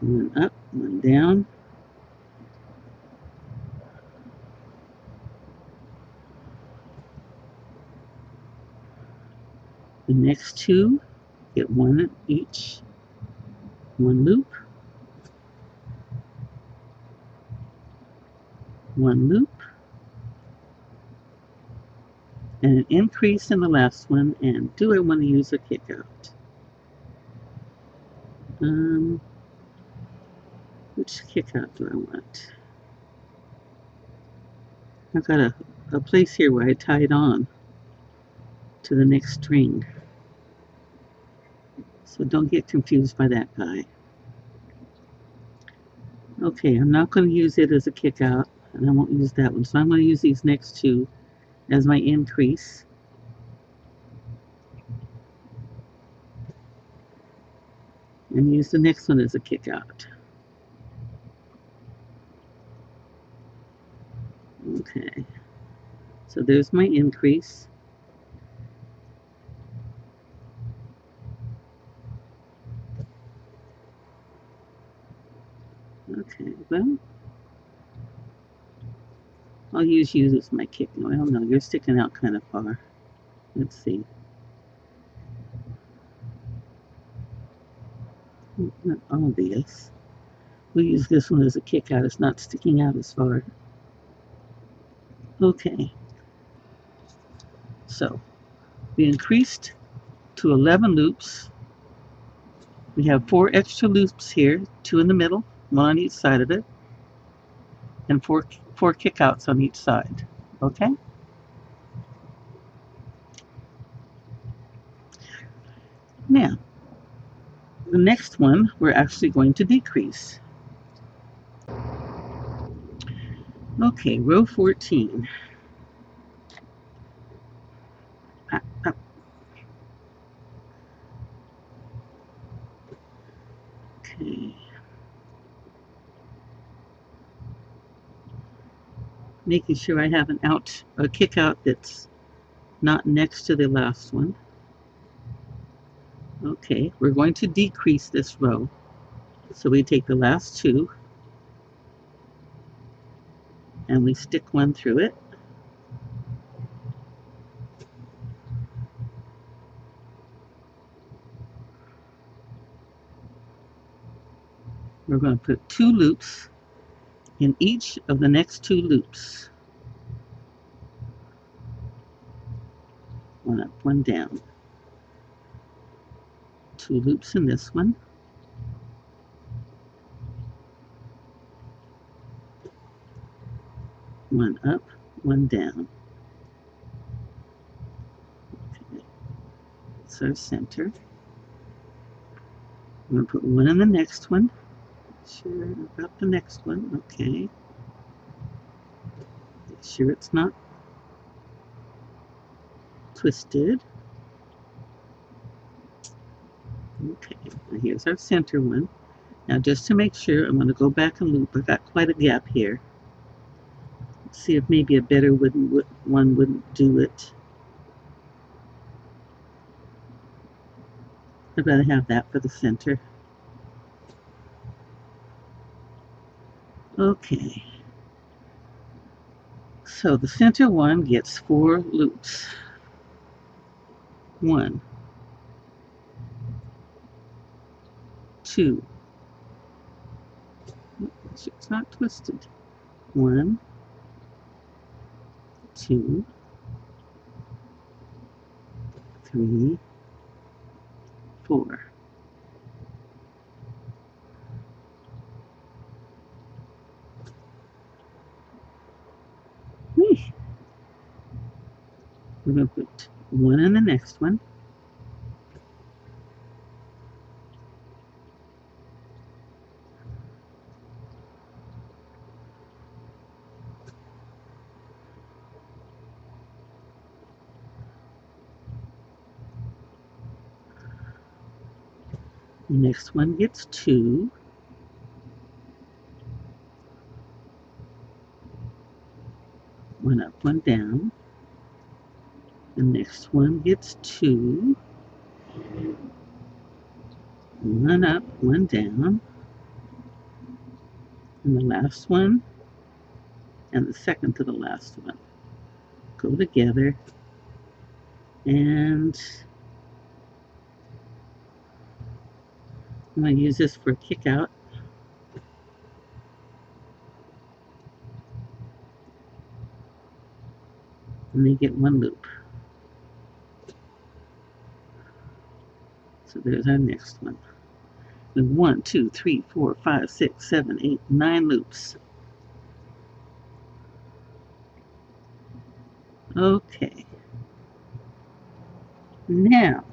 1 up, 1 down. The next 2, get 1 each One loop, one loop, and an increase in the last one. And do I want to use a kick out? Which kick out do I want? I've got a place here where I tie it on to the next string. So don't get confused by that guy. Okay, I'm not going to use it as a kick out, and I won't use that one. So I'm going to use these next two as my increase. And use the next one as a kick out. Okay, so there's my increase. Okay, well, I'll use you as my kick. Well, no, you're sticking out kind of far. Let's see. Not obvious. We'll use this one as a kick out. It's not sticking out as far. Okay, so we increased to 11 loops. We have 4 extra loops here, 2 in the middle, 1 on each side of it, and four kick outs on each side. Okay? Now, the next one we're actually going to decrease. Okay, row 14. Okay. Making sure I have a kick out that's not next to the last one. Okay, we're going to decrease this row. So we take the last 2 and we stick 1 through it. We're going to put 2 loops in each of the next 2 loops. 1 up, 1 down. 2 loops in this one. 1 up, 1 down. Okay. That's our center. I'm going to put 1 in the next one. Sure about the next one. Okay. Make sure it's not twisted. Okay, now here's our center one. Now just to make sure, I'm going to go back and loop. I've got quite a gap here. Let's see if maybe a better one wouldn't do it. I'd rather have that for the center. Okay. So the center one gets 4 loops. 1, 2. It's not twisted. 1, 2, 3, 4. We're going to put 1 in the next one. The next one gets 2. One up, 1 down. The next one gets 2. 1 up, 1 down. And the last one and the second to the last one go together and I'm going to use this for a kick out. And they get one loop. So there's our next one. And 1, 2, 3, 4, 5, 6, 7, 8, 9 loops. Okay. Now,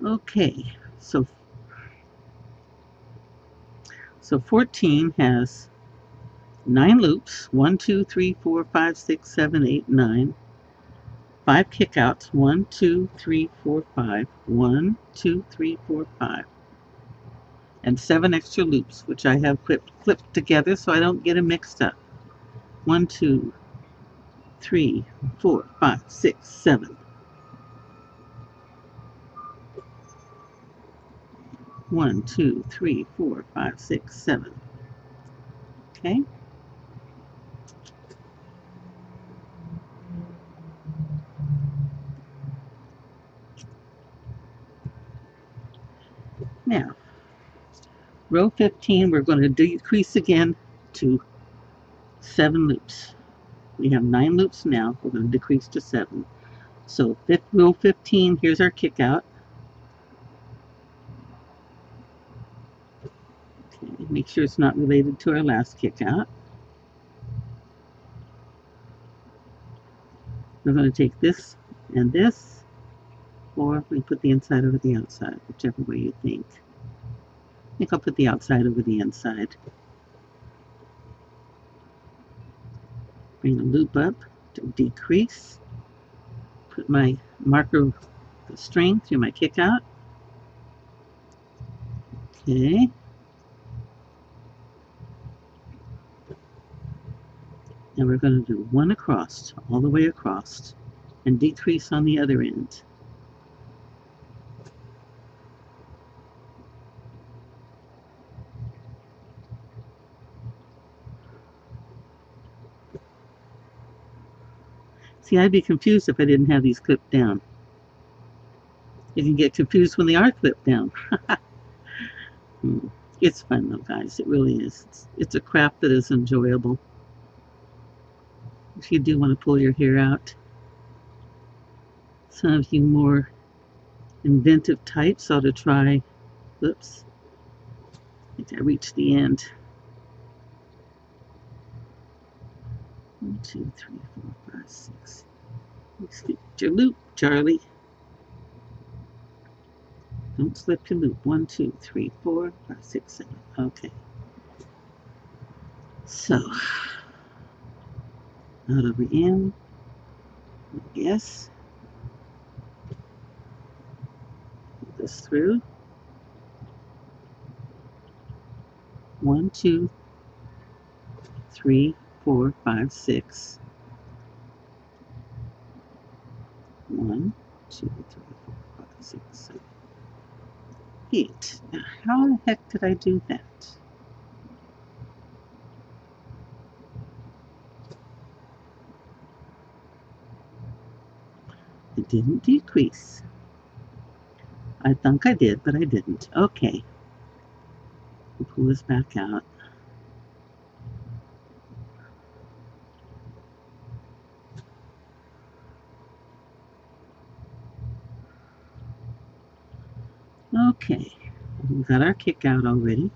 okay, so 14 has 9 loops. 1, 2, 3, 4, 5, 6, 7, 8, 9. 5 kickouts. 1, 2, 3, 4, 5. 1, 2, 3, 4, 5. And 7 extra loops, which I have clipped together so I don't get them mixed up. 1, 2, 3, 4, 5, 6, 7. 1, 2, 3, 4, 5, 6, 7. Okay. Now, row 15, we're going to decrease again to 7 loops. We have 9 loops now. We're going to decrease to 7. So row 15, here's our kick out. Okay, make sure it's not related to our last kick out. We're going to take this and this, or we put the inside over the outside, whichever way you think. I think I'll put the outside over the inside. Bring the loop up to decrease. Put my marker string through my kick out. Okay. And we're going to do 1 across, all the way across, and decrease on the other end. See, I'd be confused if I didn't have these clipped down. You can get confused when they are clipped down. It's fun though, guys. It really is. It's a craft that is enjoyable. If you do want to pull your hair out. Some of you more inventive types ought to try. Whoops. I think I reached the end. 1, 2, 3, 4, 5, 6. Slip your loop, Charlie. Don't slip your loop. 1, 2, 3, 4, 5, 6, 7. Okay. So, out over in. Yes. Put this through. 1, 2, 3, 4, 5, 6. 1, 2, 3, 4, 5, 6, 7, 8. Now, how the heck did I do that? It didn't decrease. I think I did, but I didn't. Okay. We'll pull this back out. Okay. We've got our kick out already.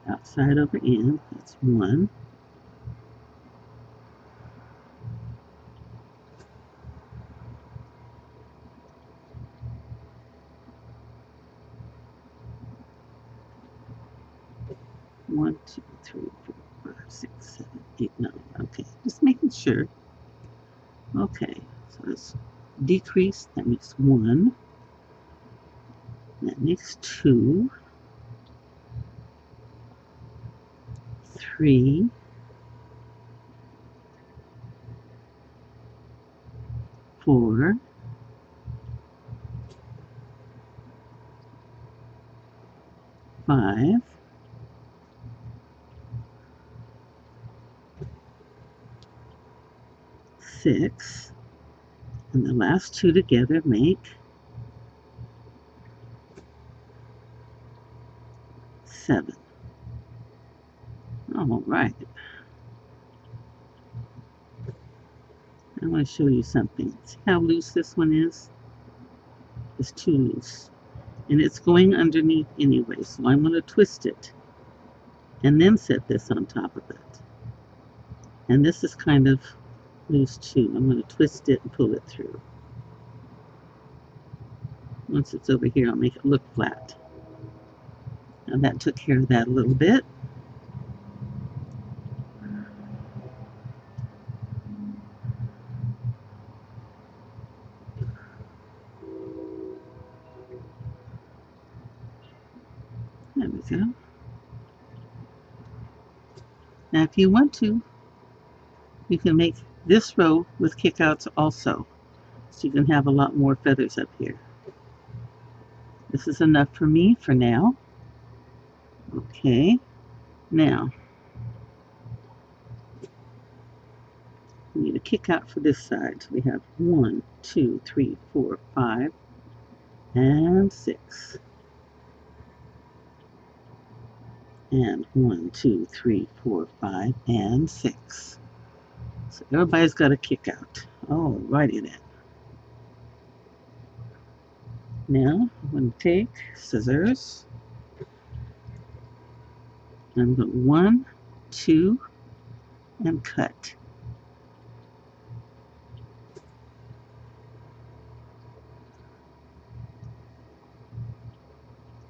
Outside over in. That's 1. One, 2, 3, 4, 5, 6, 7, 8, 9. Okay, just making sure. Okay, so let's decrease. That makes 1. That makes 2. 3. 4. 5. 6. And the last two together make 7. All right. I want to show you something. See how loose this one is? It's too loose. And it's going underneath anyway, so I'm going to twist it and then set this on top of it. And this is kind of loose too. I'm going to twist it and pull it through. Once it's over here, I'll make it look flat. Now that took care of that a little bit. There we go. Now if you want to, you can make this row with kickouts also. So you can have a lot more feathers up here. This is enough for me for now. Okay, now we need a kick out for this side. So we have 1, 2, 3, 4, 5, and 6. And 1, 2, 3, 4, 5, and 6. So everybody's got a kick out. Alrighty then. Now I'm going to take scissors. I'm going to 1, 2, and cut.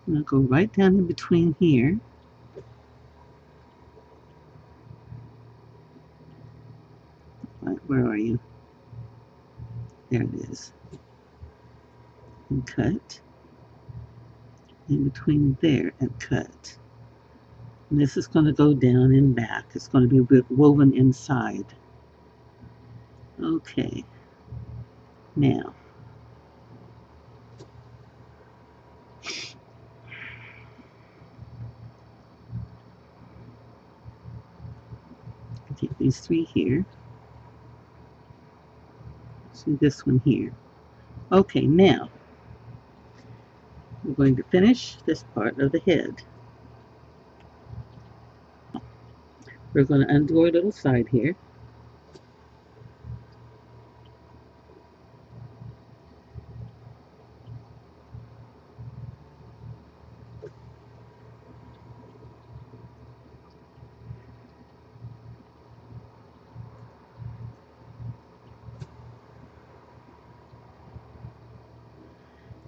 I'm going to go right down in between here. Right, where are you? There it is. And cut. In between there and cut. And this is going to go down and back. It's going to be woven inside. Okay. Now, take these 3 here. See this one here. Okay, now we're going to finish this part of the head. We're going to undo our little side here.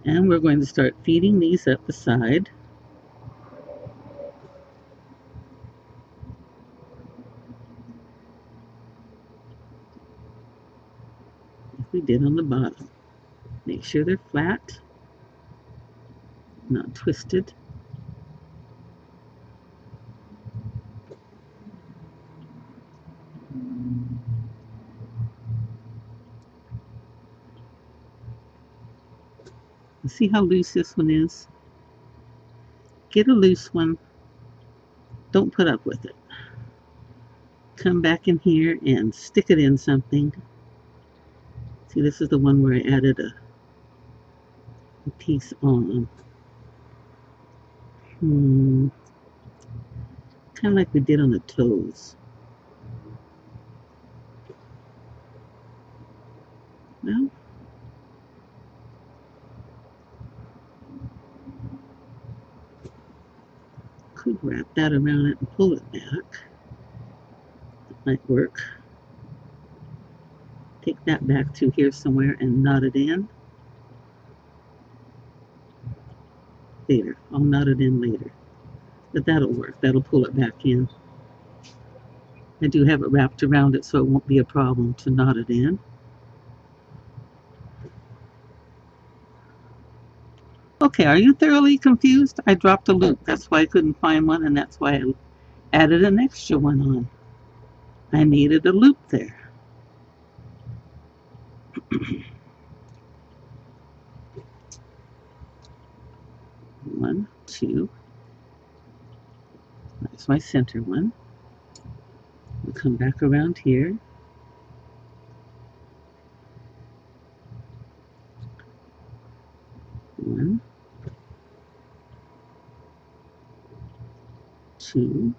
And we're going to start feeding these up the side. Like we did on the bottom. Make sure they're flat, not twisted. See how loose this one is? Get a loose one. Don't put up with it. Come back in here and stick it in something. See, this is the one where I added a piece on. Kind of like we did on the toes. Well, could wrap that around it and pull it back. That might work. Take that back to here somewhere and knot it in. Later. I'll knot it in later. But that'll work. That'll pull it back in. I do have it wrapped around it so it won't be a problem to knot it in. Okay, are you thoroughly confused? I dropped a loop. That's why I couldn't find one, and that's why I added an extra one on. I needed a loop there. One, two. That's my center one. We'll come back around here. 1, 2,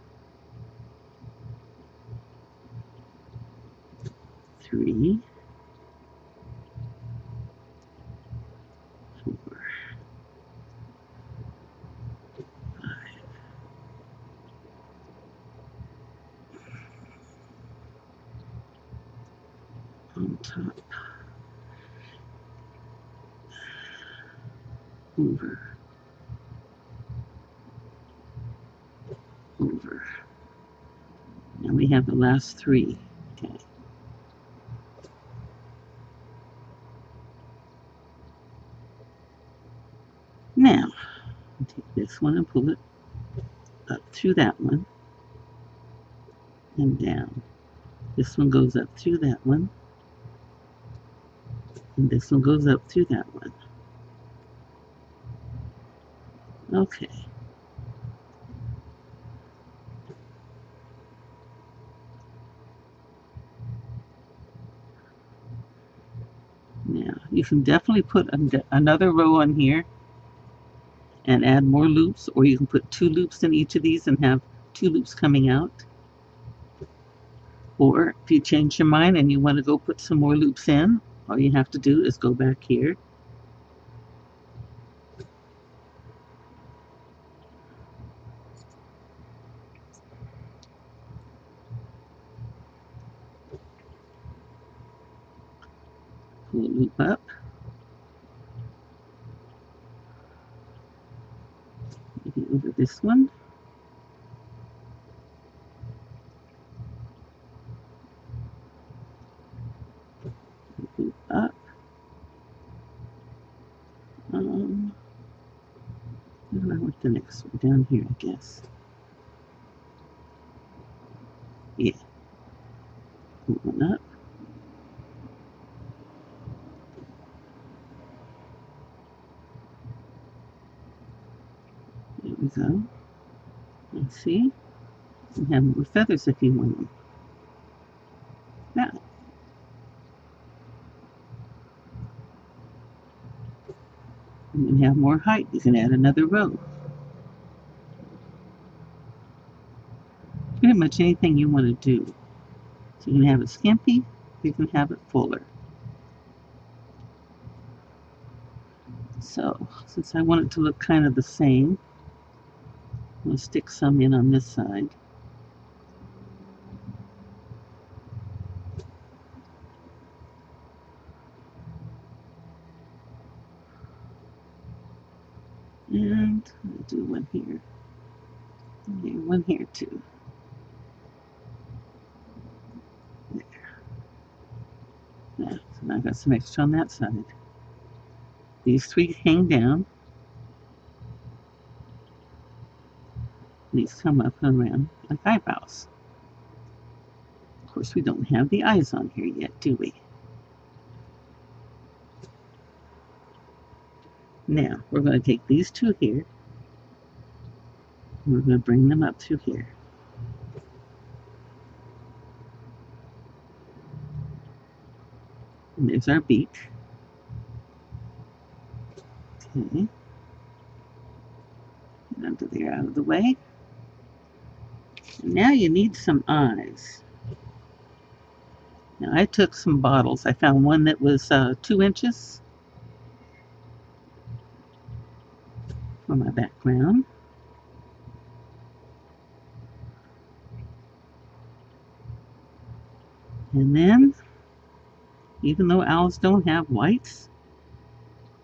3, 4, 5 on top, over, over. And we have the last 3. Okay. Now, take this one and pull it up through that one and down. This one goes up through that one, and this one goes up through that one. Okay. Now, you can definitely put another row on here and add more loops, or you can put 2 loops in each of these and have 2 loops coming out. Or if you change your mind and you want to go put some more loops in, all you have to do is go back here, pull a loop up, maybe over this one, loop up. I don't know what the next one down here, I guess. Yeah, pull one up. There we go. Let's see. You have more feathers if you want them. Now, you can have more height. You can add another row. Pretty much anything you want to do. So you can have it skimpy, you can have it fuller. So, since I want it to look kind of the same, I'm going to stick some in on this side. And I'll do one here. And one here too. There. Yeah, so now I've got some extra on that side. These 3 hang down. These come up and around like eyebrows. Of course, we don't have the eyes on here yet, do we? Now, we're going to take these 2 here, and we're going to bring them up through here. And there's our beak. Okay. Get under there out of the way. And now you need some eyes. Now I took some bottles. I found one that was 2 inches for my background. And then, even though owls don't have whites,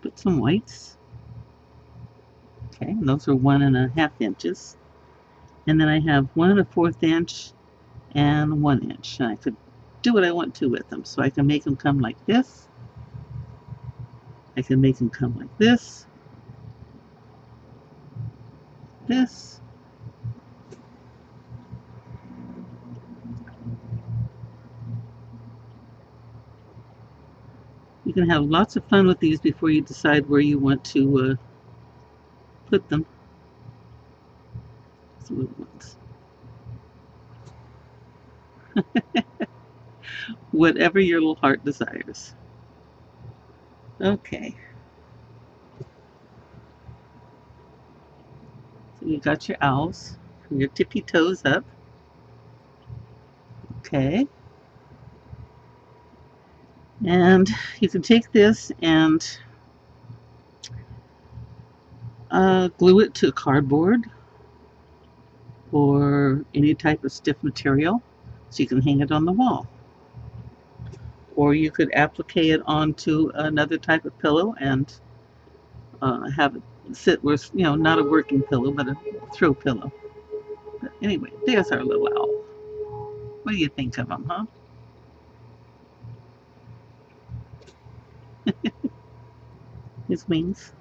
put some whites. Okay, and those are 1.5 inches. And then I have 1 1/4 inch and 1 inch. And I could do what I want to with them. So I can make them come like this. I can make them come like this. This. You can have lots of fun with these before you decide where you want to put them. Some little ones. Whatever your little heart desires. Okay. So you got your owls, your tippy toes up. Okay. And you can take this and glue it to cardboard or any type of stiff material so you can hang it on the wall. Or you could applique it onto another type of pillow and have it sit where, not a working pillow, but a throw pillow. But anyway, there's our little owl. What do you think of him, huh? His wings,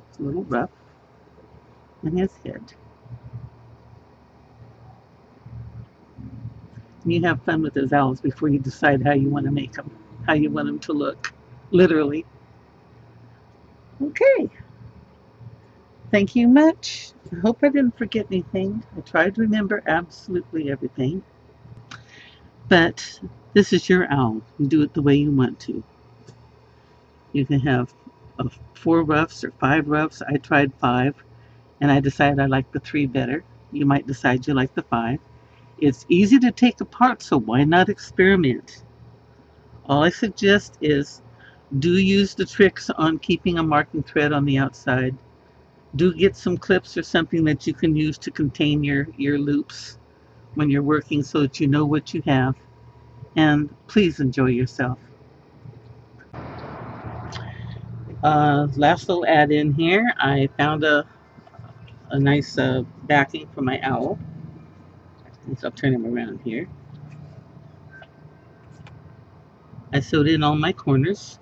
it's a little rough, and his head. And you have fun with those owls before you decide how you want to make them, how you want them to look, literally. Okay, thank you much. I hope I didn't forget anything. I tried to remember absolutely everything. But this is your owl. You do it the way you want to. You can have 4 ruffs or 5 ruffs. I tried 5, and I decided I like the 3 better. You might decide you like the 5. It's easy to take apart, so why not experiment? All I suggest is do use the tricks on keeping a marking thread on the outside. Do get some clips or something that you can use to contain your loops when you're working so that you know what you have. And please enjoy yourself. Last little add in here, I found a nice backing for my owl. So I'll turn him around here. I sewed in all my corners,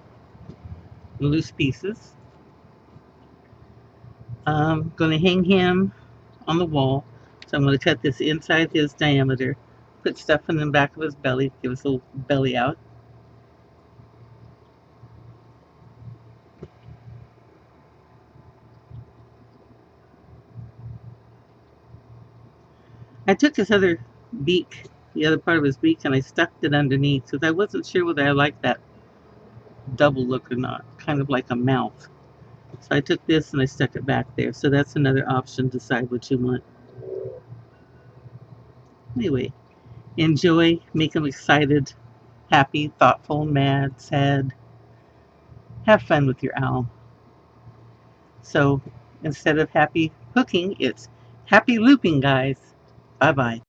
the loose pieces. I'm going to hang him on the wall. So I'm going to cut this inside his diameter, put stuff in the back of his belly, give us a little belly out. I took his other beak, the other part of his beak, and I stuck it underneath because I wasn't sure whether I liked that double look or not, kind of like a mouth. So I took this and I stuck it back there. So that's another option, decide what you want. Anyway, enjoy, make them excited, happy, thoughtful, mad, sad. Have fun with your owl. So instead of happy hooking, it's happy looping, guys. Bye bye.